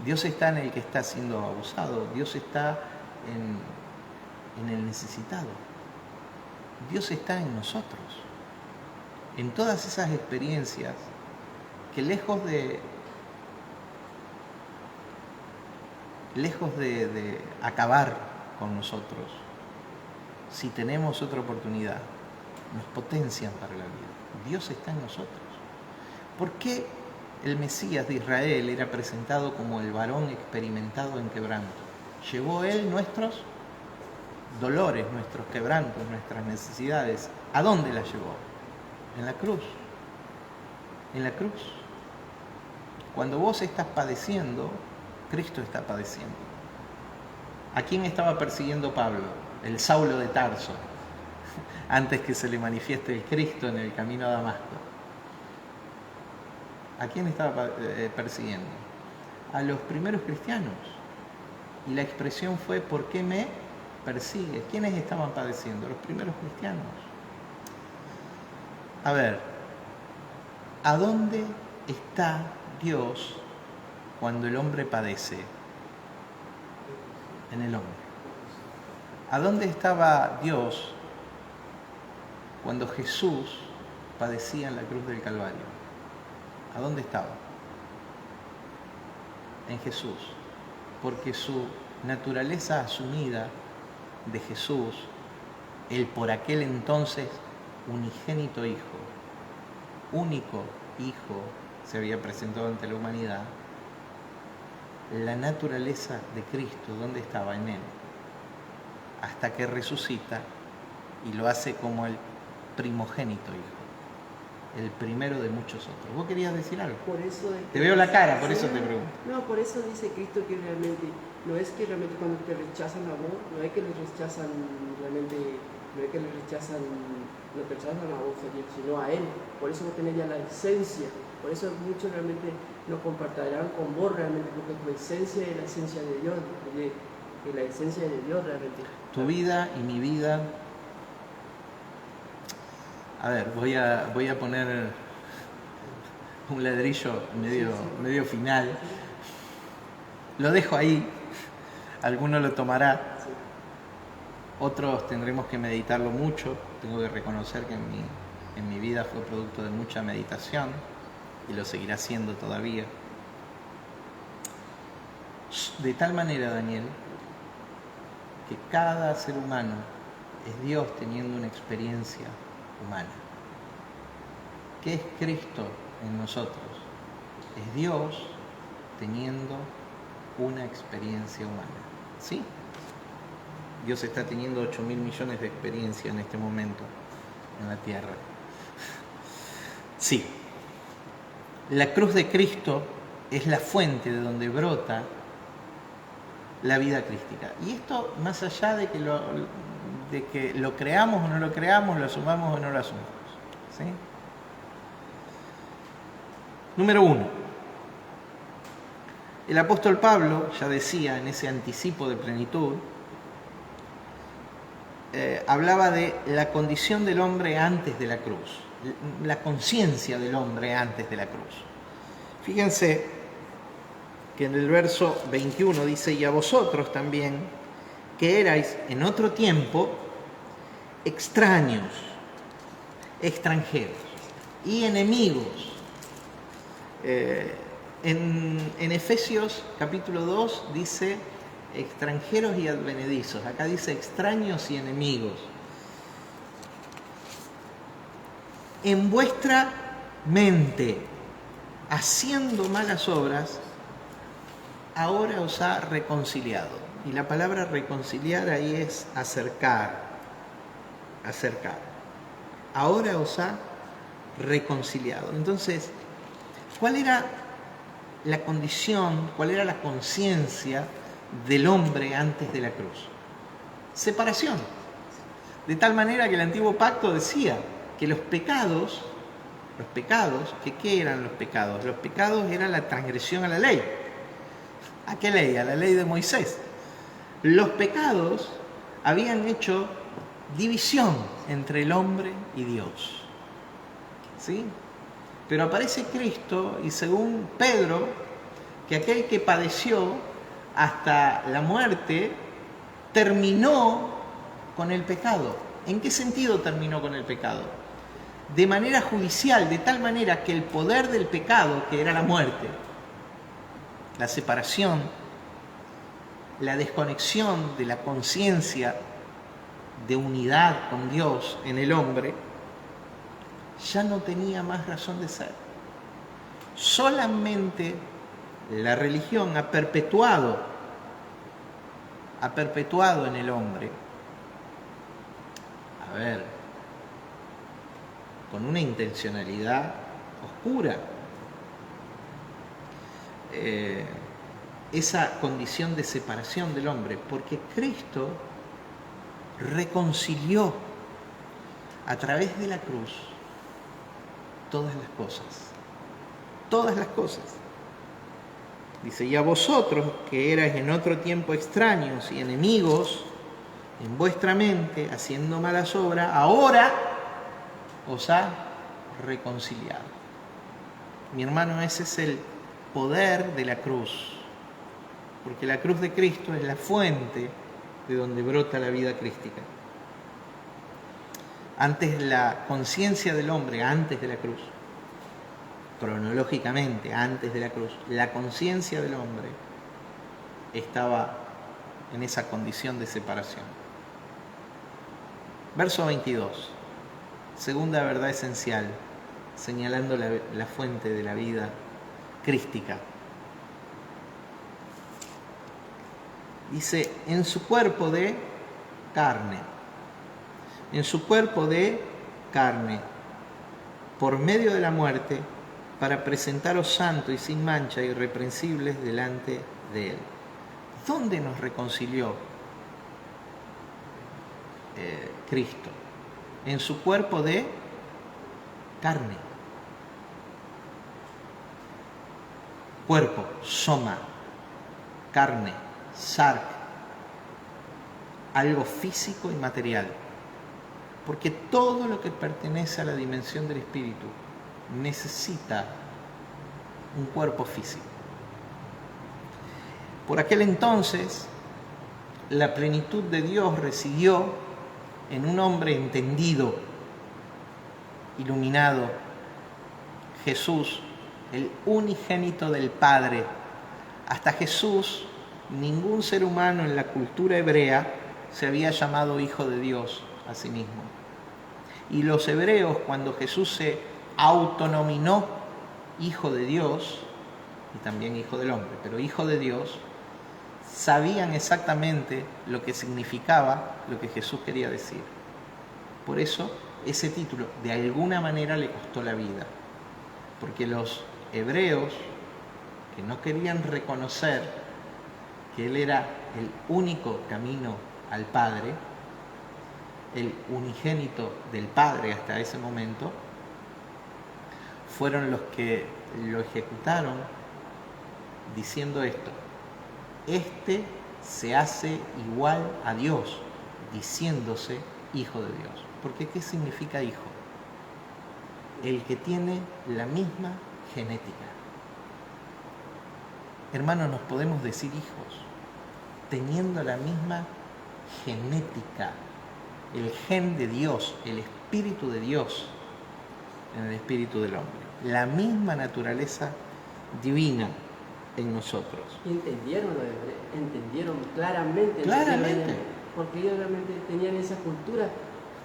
Speaker 2: Dios está en el que está siendo abusado. Dios está en el necesitado. Dios está en nosotros. En todas esas experiencias que lejos de acabar con nosotros, si tenemos otra oportunidad, nos potencian para la vida. Dios está en nosotros. ¿Por qué el Mesías de Israel era presentado como el varón experimentado en quebranto? Llevó él nuestros dolores, nuestros quebrantos, nuestras necesidades. ¿A dónde las llevó? En la cruz. En la cruz. Cuando vos estás padeciendo, Cristo está padeciendo. ¿A quién estaba persiguiendo Pablo? El Saulo de Tarso, antes que se le manifieste el Cristo en el camino a Damasco. ¿A quién estaba persiguiendo? A los primeros cristianos. Y la expresión fue, ¿por qué me persigues? ¿Quiénes estaban padeciendo? Los primeros cristianos. A ver, ¿a dónde está Dios cuando el hombre padece? En el hombre. ¿A dónde estaba Dios cuando Jesús padecía en la cruz del Calvario? ¿A dónde estaba? En Jesús. Porque su naturaleza asumida de Jesús, el por aquel entonces unigénito Hijo, único Hijo, se había presentado ante la humanidad. La naturaleza de Cristo, ¿dónde estaba? En Él. Hasta que resucita y lo hace como el primogénito Hijo, el primero de muchos otros. ¿Vos querías decir algo?
Speaker 3: Por eso
Speaker 2: te veo la cara, por eso te pregunto.
Speaker 3: No, por eso dice Cristo que realmente, no es que realmente cuando te rechazan a vos, no es que les rechazan realmente, no es que les rechazan, no te rechazan a vos, sino a Él. Por eso vos tenés ya la esencia. Por eso muchos realmente no compartirán con vos realmente, porque tu esencia es la esencia de Dios, la esencia de Dios realmente.
Speaker 2: Tu vida y mi vida. A ver, voy a poner un ladrillo medio final. Lo dejo ahí, alguno lo tomará, otros tendremos que meditarlo mucho. Tengo que reconocer que en mi vida fue producto de mucha meditación y lo seguirá siendo todavía. De tal manera, Daniel, que cada ser humano es Dios teniendo una experiencia humana. ¿Qué es Cristo en nosotros? Es Dios teniendo una experiencia humana. ¿Sí? Dios está teniendo 8.000 millones de experiencias en este momento en la Tierra. Sí, la cruz de Cristo es la fuente de donde brota la vida crística. Y esto más allá de que lo creamos o no lo creamos, lo asumamos o no lo asumamos. ¿Sí? Número 1. El apóstol Pablo ya decía en ese anticipo de plenitud, hablaba de la condición del hombre antes de la cruz, la conciencia del hombre antes de la cruz. Fíjense que en el verso 21 dice: y a vosotros también, que erais en otro tiempo extraños, extranjeros y enemigos. En Efesios capítulo 2 dice extranjeros y advenedizos. Acá dice extraños y enemigos. En vuestra mente, haciendo malas obras, ahora os ha reconciliado. Y la palabra reconciliar ahí es acercar. Acercar. Ahora os ha reconciliado. Entonces, ¿cuál era la condición, cuál era la conciencia del hombre antes de la cruz? Separación. De tal manera que el antiguo pacto decía que los pecados, ¿qué eran los pecados? Los pecados eran la transgresión a la ley. ¿A qué ley? A la ley de Moisés. Los pecados habían hecho división entre el hombre y Dios. ¿Sí? Pero aparece Cristo y según Pedro, que aquel que padeció hasta la muerte terminó con el pecado. ¿En qué sentido terminó con el pecado? De manera judicial, de tal manera que el poder del pecado, que era la muerte, la separación, la desconexión de la conciencia de unidad con Dios en el hombre, ya no tenía más razón de ser. Solamente la religión ha perpetuado en el hombre, con una intencionalidad oscura, esa condición de separación del hombre, porque Cristo reconcilió a través de la cruz todas las cosas. Dice: y a vosotros, que erais en otro tiempo extraños y enemigos en vuestra mente, haciendo malas obras, ahora os ha reconciliado. Mi hermano, ese es el poder de la cruz, porque la cruz de Cristo es la fuente de donde brota la vida crística. Antes, la conciencia del hombre, antes de la cruz, cronológicamente antes de la cruz, la conciencia del hombre estaba en esa condición de separación. Verso 22, segunda verdad esencial, señalando la fuente de la vida crística. Dice: en su cuerpo de carne, por medio de la muerte, para presentaros santos y sin mancha, irreprensibles delante de Él. ¿Dónde nos reconcilió Cristo? En su cuerpo de carne. Cuerpo, soma, carne, sarc, algo físico y material. Porque todo lo que pertenece a la dimensión del espíritu necesita un cuerpo físico. Por aquel entonces, la plenitud de Dios residió en un hombre entendido, iluminado, Jesús, el unigénito del Padre. Hasta Jesús, ningún ser humano en la cultura hebrea se había llamado hijo de Dios a sí mismo. Y los hebreos, cuando Jesús se autonominó hijo de Dios, y también hijo del hombre, pero hijo de Dios, sabían exactamente lo que significaba lo que Jesús quería decir. Por eso ese título de alguna manera le costó la vida. porque los hebreos que no querían reconocer que Él era el único camino al Padre, el unigénito del Padre hasta ese momento, fueron los que lo ejecutaron diciendo esto: este se hace igual a Dios, diciéndose hijo de Dios. Porque ¿qué significa hijo? El que tiene la misma genética. Hermanos, nos podemos decir hijos teniendo la misma genética, el gen de Dios, el espíritu de Dios en el espíritu del hombre, la misma naturaleza divina en nosotros.
Speaker 3: Y entendieron lo de Hebreo, entendieron claramente.
Speaker 2: Claramente.
Speaker 3: Porque ellos realmente tenían esa cultura.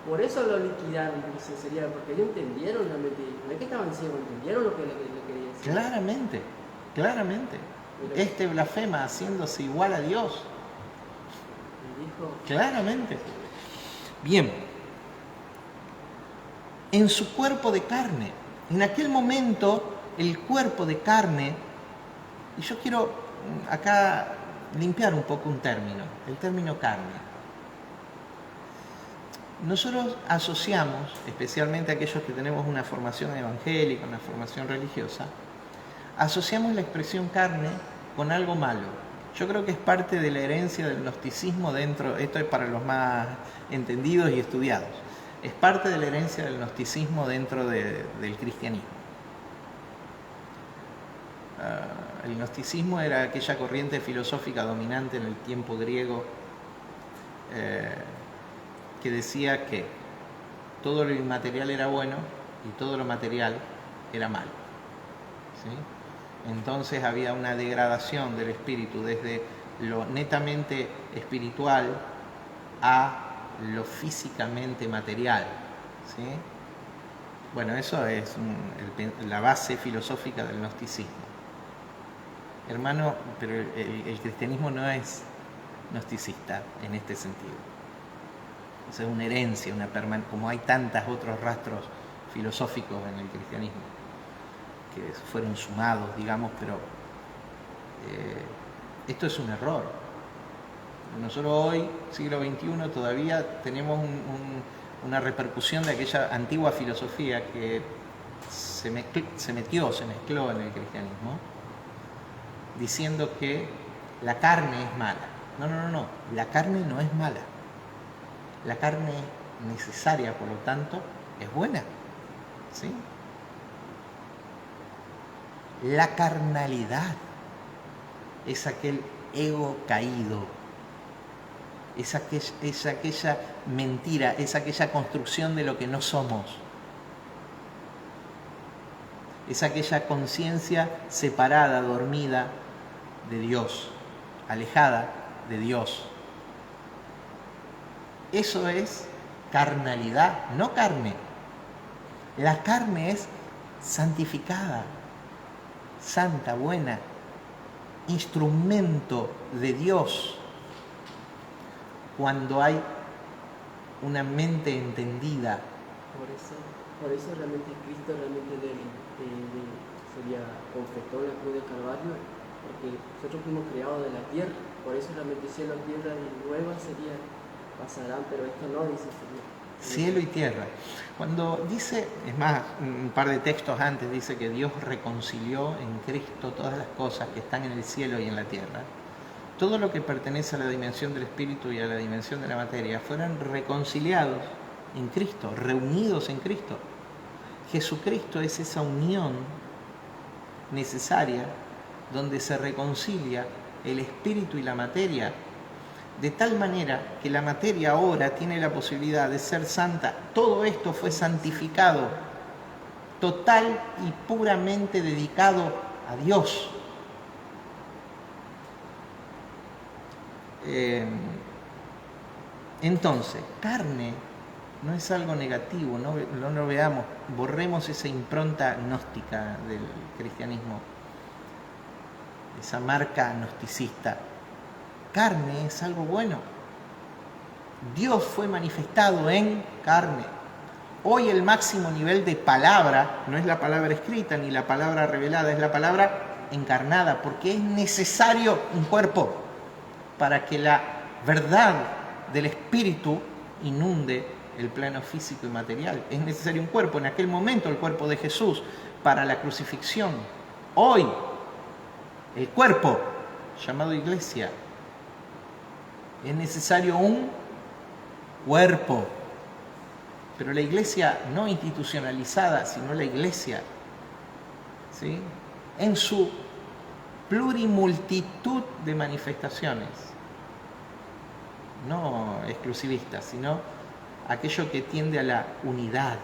Speaker 3: Por eso lo liquidaron, porque ellos entendieron realmente. No es que estaban ciegos, entendieron lo que le quería decir.
Speaker 2: Claramente, claramente. Este blasfema haciéndose igual a Dios.
Speaker 3: Y dijo,
Speaker 2: Claramente. Bien. En su cuerpo de carne. En aquel momento, el cuerpo de carne, y yo quiero acá limpiar un poco un término, el término carne. Nosotros asociamos, especialmente aquellos que tenemos una formación evangélica, una formación religiosa, asociamos la expresión carne con algo malo. Yo creo que es parte de la herencia del gnosticismo dentro, esto es para los más entendidos y estudiados, es parte de la herencia del gnosticismo dentro del cristianismo. El gnosticismo era aquella corriente filosófica dominante en el tiempo griego que decía que todo lo inmaterial era bueno y todo lo material era malo. ¿Sí? Entonces había una degradación del espíritu desde lo netamente espiritual a lo físicamente material. ¿Sí? Bueno, eso es la base filosófica del gnosticismo. Hermano, pero el cristianismo no es gnosticista en este sentido. Es una herencia, como hay tantos otros rastros filosóficos en el cristianismo que fueron sumados, digamos, pero esto es un error. Nosotros hoy, siglo XXI, todavía tenemos una repercusión de aquella antigua filosofía que se mezcló en el cristianismo, diciendo que la carne es mala. No, la carne no es mala. La carne necesaria, por lo tanto, es buena. ¿Sí? La carnalidad es aquel ego caído, es aquella mentira, es aquella construcción de lo que no somos, es aquella conciencia separada, dormida de Dios, alejada de Dios. Eso es carnalidad, no carne. La carne es santificada, santa, buena, instrumento de Dios. Cuando hay una mente entendida.
Speaker 3: Por eso realmente Cristo sería confesó la cruz del Calvario, porque nosotros fuimos creados de la tierra. Por eso realmente cielo, tierra y nueva pasarán, pero esto no, dice el Señor.
Speaker 2: Cielo y tierra. Cuando dice, es más, un par de textos antes, dice que Dios reconcilió en Cristo todas las cosas que están en el cielo y en la tierra. Todo lo que pertenece a la dimensión del espíritu y a la dimensión de la materia fueron reconciliados en Cristo, reunidos en Cristo. Jesucristo es esa unión necesaria donde se reconcilia el espíritu y la materia, de tal manera que la materia ahora tiene la posibilidad de ser santa. Todo esto fue santificado, total y puramente dedicado a Dios. Entonces, carne no es algo negativo, no lo veamos, borremos esa impronta gnóstica del cristianismo, esa marca gnosticista. Carne es algo bueno. Dios fue manifestado en carne. Hoy el máximo nivel de palabra no es la palabra escrita ni la palabra revelada, es la palabra encarnada, porque es necesario un cuerpo para que la verdad del Espíritu inunde el plano físico y material. Es necesario un cuerpo. En aquel momento el cuerpo de Jesús para la crucifixión. Hoy el cuerpo llamado iglesia. Es necesario un cuerpo. Pero la iglesia no institucionalizada, sino la iglesia, ¿sí?, en su plurimultitud de manifestaciones. No exclusivistas, sino aquello que tiende a la unidad.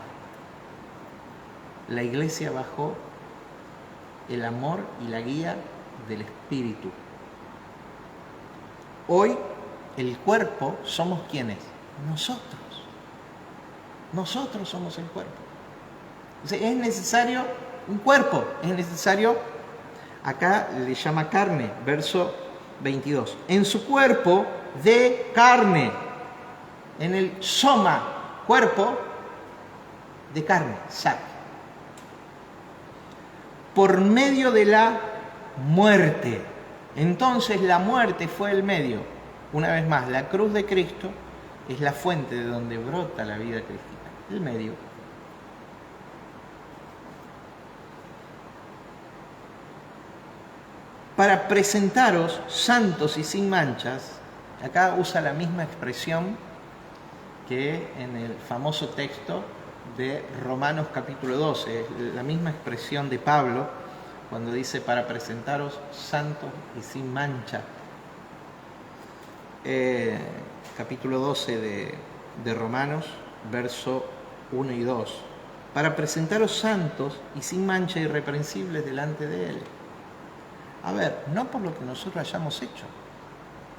Speaker 2: La iglesia bajo el amor y la guía del Espíritu. Hoy el cuerpo somos ¿quiénes? Nosotros. Nosotros somos el cuerpo. Entonces es necesario un cuerpo, es necesario, acá le llama carne, verso 22. En su cuerpo de carne, en el soma, cuerpo de carne, sac. Por medio de la muerte. Entonces la muerte fue el medio. Una vez más, la cruz de Cristo es la fuente de donde brota la vida cristiana. El medio. Para presentaros santos y sin manchas, acá usa la misma expresión que en el famoso texto de Romanos capítulo 12, es la misma expresión de Pablo cuando dice para presentaros santos y sin mancha. Capítulo 12 de Romanos, verso 1 y 2. Para presentaros santos y sin mancha irreprensibles delante de Él. A ver, no por lo que nosotros hayamos hecho,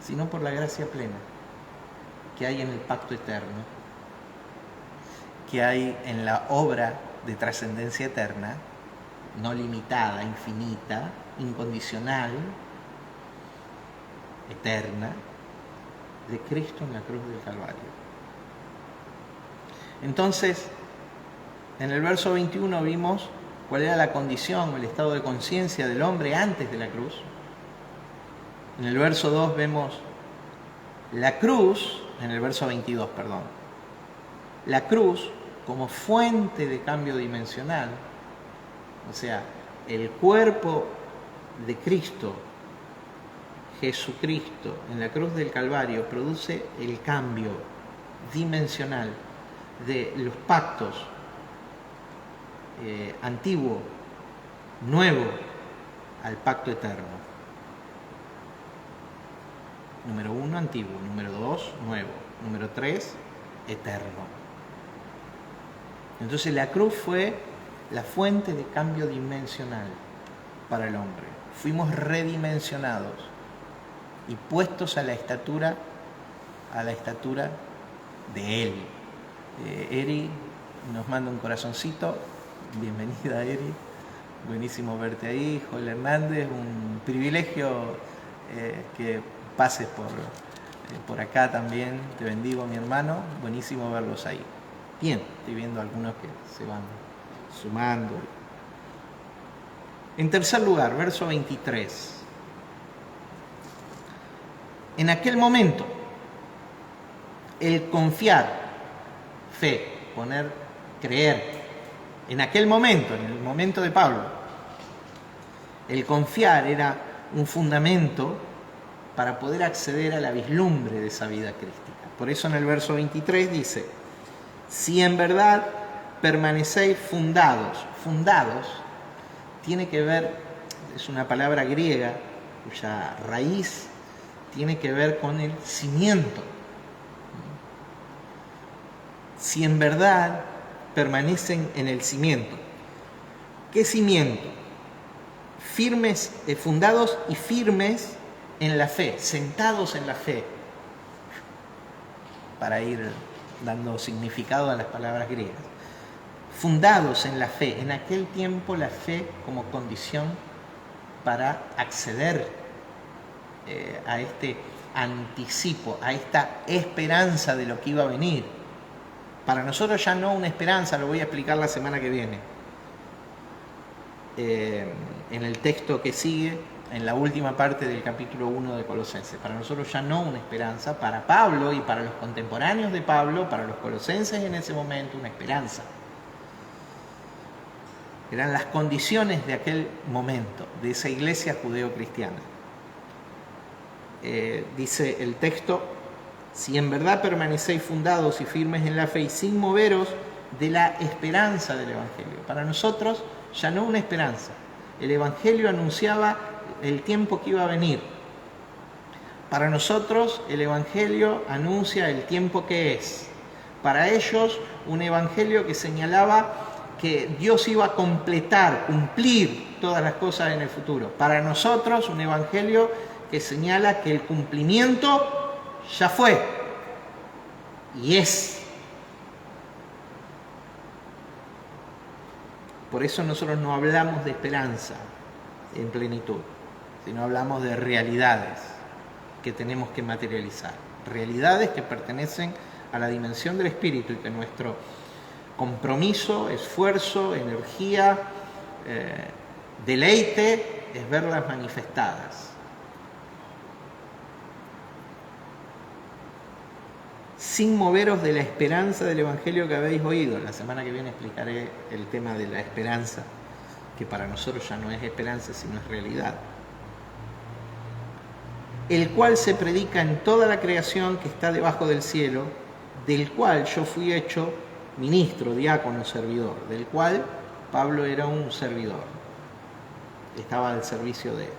Speaker 2: sino por la gracia plena que hay en el pacto eterno, que hay en la obra de trascendencia eterna, no limitada, infinita, incondicional, eterna, de Cristo en la cruz del Calvario. Entonces, en el verso 21 vimos cuál era la condición, el estado de conciencia del hombre antes de la cruz. En el verso 2 vemos la cruz, en el verso 22, perdón, la cruz como fuente de cambio dimensional, o sea, el cuerpo de Cristo, Jesucristo, en la cruz del Calvario, produce el cambio dimensional de los pactos antiguo, nuevo, al pacto eterno. Número 1, antiguo. Número 2, nuevo. Número 3, eterno. Entonces la cruz fue la fuente de cambio dimensional para el hombre. Fuimos redimensionados y puestos a la estatura de Él. Eri nos manda un corazoncito. Bienvenida, Eri. Buenísimo verte ahí. Joel Hernández, un privilegio que pases por acá también. Te bendigo, mi hermano. Buenísimo verlos ahí. Bien, estoy viendo algunos que se van sumando. En tercer lugar, verso 23. En aquel momento, el confiar, fe, creer. En aquel momento, en el momento de Pablo, el confiar era un fundamento para poder acceder a la vislumbre de esa vida crística. Por eso en el verso 23 dice, si en verdad permanecéis fundados. Fundados tiene que ver, es una palabra griega cuya raíz tiene que ver con el cimiento. Si en verdad permanecen en el cimiento. ¿Qué cimiento? Firmes, fundados y firmes en la fe, sentados en la fe, para ir dando significado a las palabras griegas. Fundados en la fe, en aquel tiempo la fe como condición para acceder a este anticipo, a esta esperanza de lo que iba a venir. Para nosotros ya no una esperanza, lo voy a explicar la semana que viene. En el texto que sigue, en la última parte del capítulo 1 de Colosenses. Para nosotros ya no una esperanza, para Pablo y para los contemporáneos de Pablo, para los colosenses en ese momento, una esperanza. Eran las condiciones de aquel momento, de esa iglesia judeo-cristiana. Dice el texto: si en verdad permanecéis fundados y firmes en la fe y sin moveros de la esperanza del Evangelio. Para nosotros ya no una esperanza. El Evangelio anunciaba el tiempo que iba a venir. Para nosotros el Evangelio anuncia el tiempo que es. Para ellos un Evangelio que señalaba que Dios iba a completar, cumplir todas las cosas en el futuro. Para nosotros un Evangelio que señala que el cumplimiento ya fue y es. Por eso nosotros no hablamos de esperanza en plenitud, sino hablamos de realidades que tenemos que materializar. Realidades que pertenecen a la dimensión del espíritu y que nuestro compromiso, esfuerzo, energía, deleite es verlas manifestadas. Sin moveros de la esperanza del Evangelio que habéis oído. La semana que viene explicaré el tema de la esperanza, que para nosotros ya no es esperanza, sino es realidad. El cual se predica en toda la creación que está debajo del cielo, del cual yo fui hecho ministro, diácono, servidor, del cual Pablo era un servidor. Estaba al servicio de él.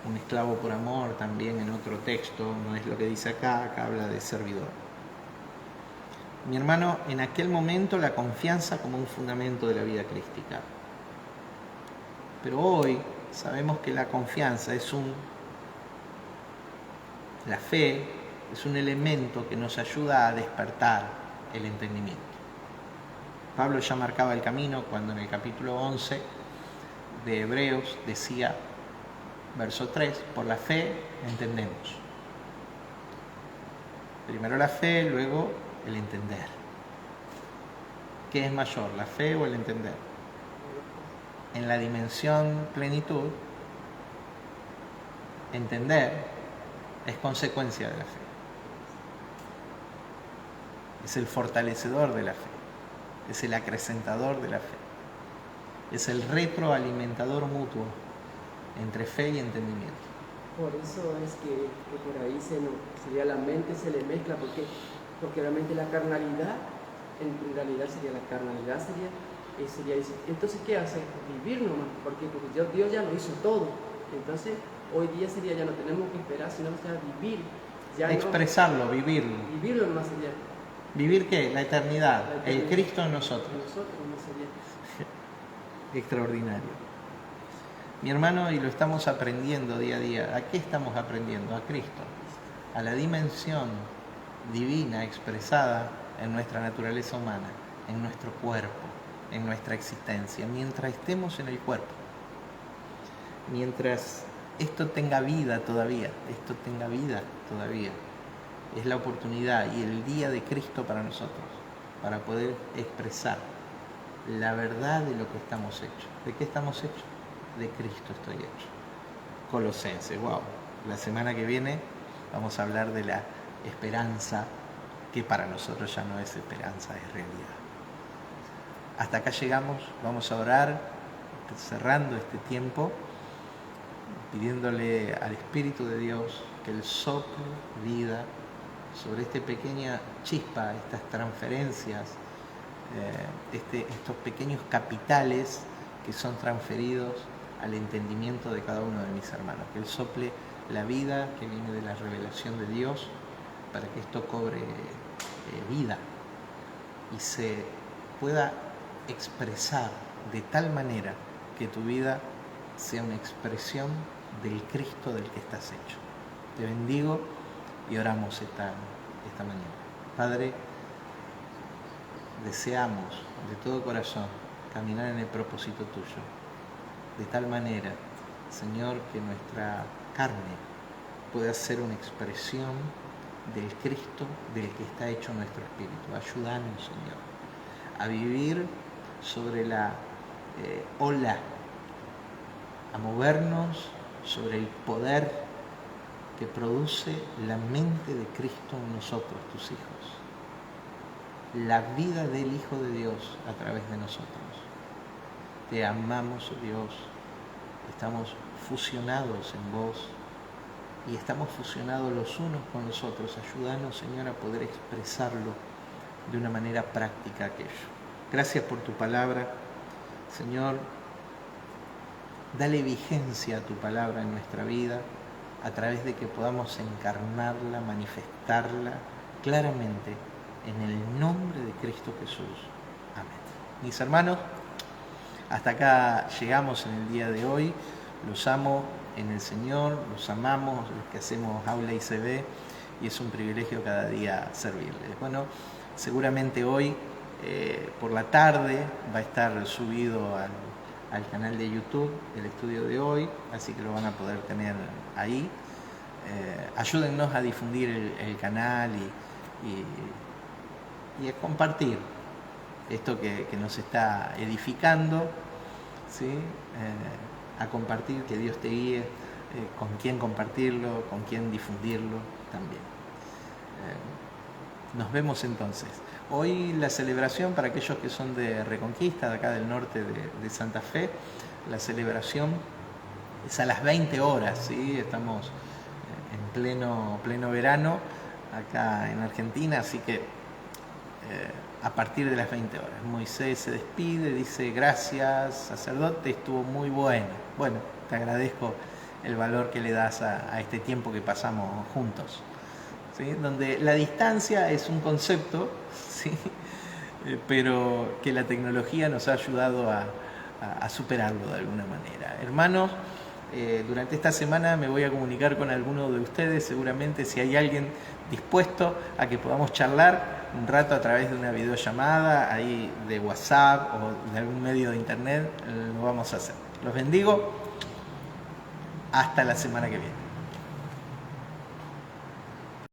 Speaker 2: Un esclavo por amor también en otro texto, no es lo que dice acá habla de servidor. Mi hermano, en aquel momento la confianza como un fundamento de la vida crística. Pero hoy sabemos que la confianza la fe es un elemento que nos ayuda a despertar el entendimiento. Pablo ya marcaba el camino cuando en el capítulo 11 de Hebreos decía, verso 3, por la fe entendemos. Primero la fe, luego el entender. ¿Qué es mayor, la fe o el entender? En la dimensión plenitud, entender es consecuencia de la fe. Es el fortalecedor de la fe. Es el acrecentador de la fe. Es el retroalimentador mutuo entre fe y entendimiento.
Speaker 3: Por eso es que por ahí sería la mente se le mezcla, porque realmente la carnalidad, en realidad sería la carnalidad, sería eso. Entonces, ¿qué hace? Vivir nomás, porque Dios ya lo hizo todo. Entonces, hoy día sería, ya no tenemos que esperar, sino ya vivir. Ya
Speaker 2: expresarlo, vivirlo.
Speaker 3: Vivirlo nomás sería.
Speaker 2: ¿Vivir qué? La eternidad, el Cristo en nosotros.
Speaker 3: Nosotros no sería.
Speaker 2: Extraordinario. Mi hermano, y lo estamos aprendiendo día a día. ¿A qué estamos aprendiendo? A Cristo. A la dimensión divina expresada en nuestra naturaleza humana, en nuestro cuerpo, en nuestra existencia, mientras estemos en el cuerpo. Mientras esto tenga vida todavía, es la oportunidad y el día de Cristo para nosotros, para poder expresar la verdad de lo que estamos hechos. ¿De qué estamos hechos? De Cristo estoy hecho. Colosenses, wow. La semana que viene vamos a hablar de la esperanza, que para nosotros ya no es esperanza, es realidad. Hasta acá llegamos, vamos a orar, cerrando este tiempo, pidiéndole al Espíritu de Dios que Él sople vida sobre esta pequeña chispa, estas transferencias, estos pequeños capitales que son transferidos al entendimiento de cada uno de mis hermanos. Que Él sople la vida que viene de la revelación de Dios para que esto cobre vida y se pueda expresar de tal manera que tu vida sea una expresión del Cristo del que estás hecho. Te bendigo y oramos esta mañana. Padre, deseamos de todo corazón caminar en el propósito tuyo, de tal manera, Señor, que nuestra carne pueda ser una expresión del Cristo del que está hecho nuestro espíritu. Ayúdanos, Señor, a vivir sobre la ola, a movernos sobre el poder que produce la mente de Cristo en nosotros, tus hijos, la vida del Hijo de Dios a través de nosotros. Te amamos, oh Dios, estamos fusionados en vos y estamos fusionados los unos con los otros. Ayúdanos, Señor, a poder expresarlo de una manera práctica aquello. Gracias por tu palabra, Señor. Dale vigencia a tu palabra en nuestra vida a través de que podamos encarnarla, manifestarla claramente en el nombre de Cristo Jesús. Amén. Mis hermanos, hasta acá llegamos en el día de hoy. Los amo en el Señor, los amamos, los que hacemos Aula ICB, y es un privilegio cada día servirles. Bueno, seguramente hoy por la tarde va a estar subido al canal de YouTube el estudio de hoy, así que lo van a poder tener ahí. Ayúdennos a difundir el canal y a compartir esto que nos está edificando, ¿sí? A compartir, que Dios te guíe con quién compartirlo, con quién difundirlo también. Nos vemos entonces. Hoy la celebración, para aquellos que son de Reconquista, de acá del norte de Santa Fe, la celebración es a las 20 horas, ¿sí? Estamos en pleno verano acá en Argentina, así que a partir de las 20 horas. Moisés se despide, dice: gracias, sacerdote, estuvo muy bueno. Bueno, te agradezco el valor que le das a este tiempo que pasamos juntos, ¿sí? Donde la distancia es un concepto, ¿sí? Pero que la tecnología nos ha ayudado a superarlo de alguna manera. Hermanos, durante esta semana me voy a comunicar con alguno de ustedes, seguramente, si hay alguien dispuesto a que podamos charlar un rato a través de una videollamada, ahí de WhatsApp o de algún medio de internet, lo vamos a hacer. Los bendigo. Hasta la semana que viene.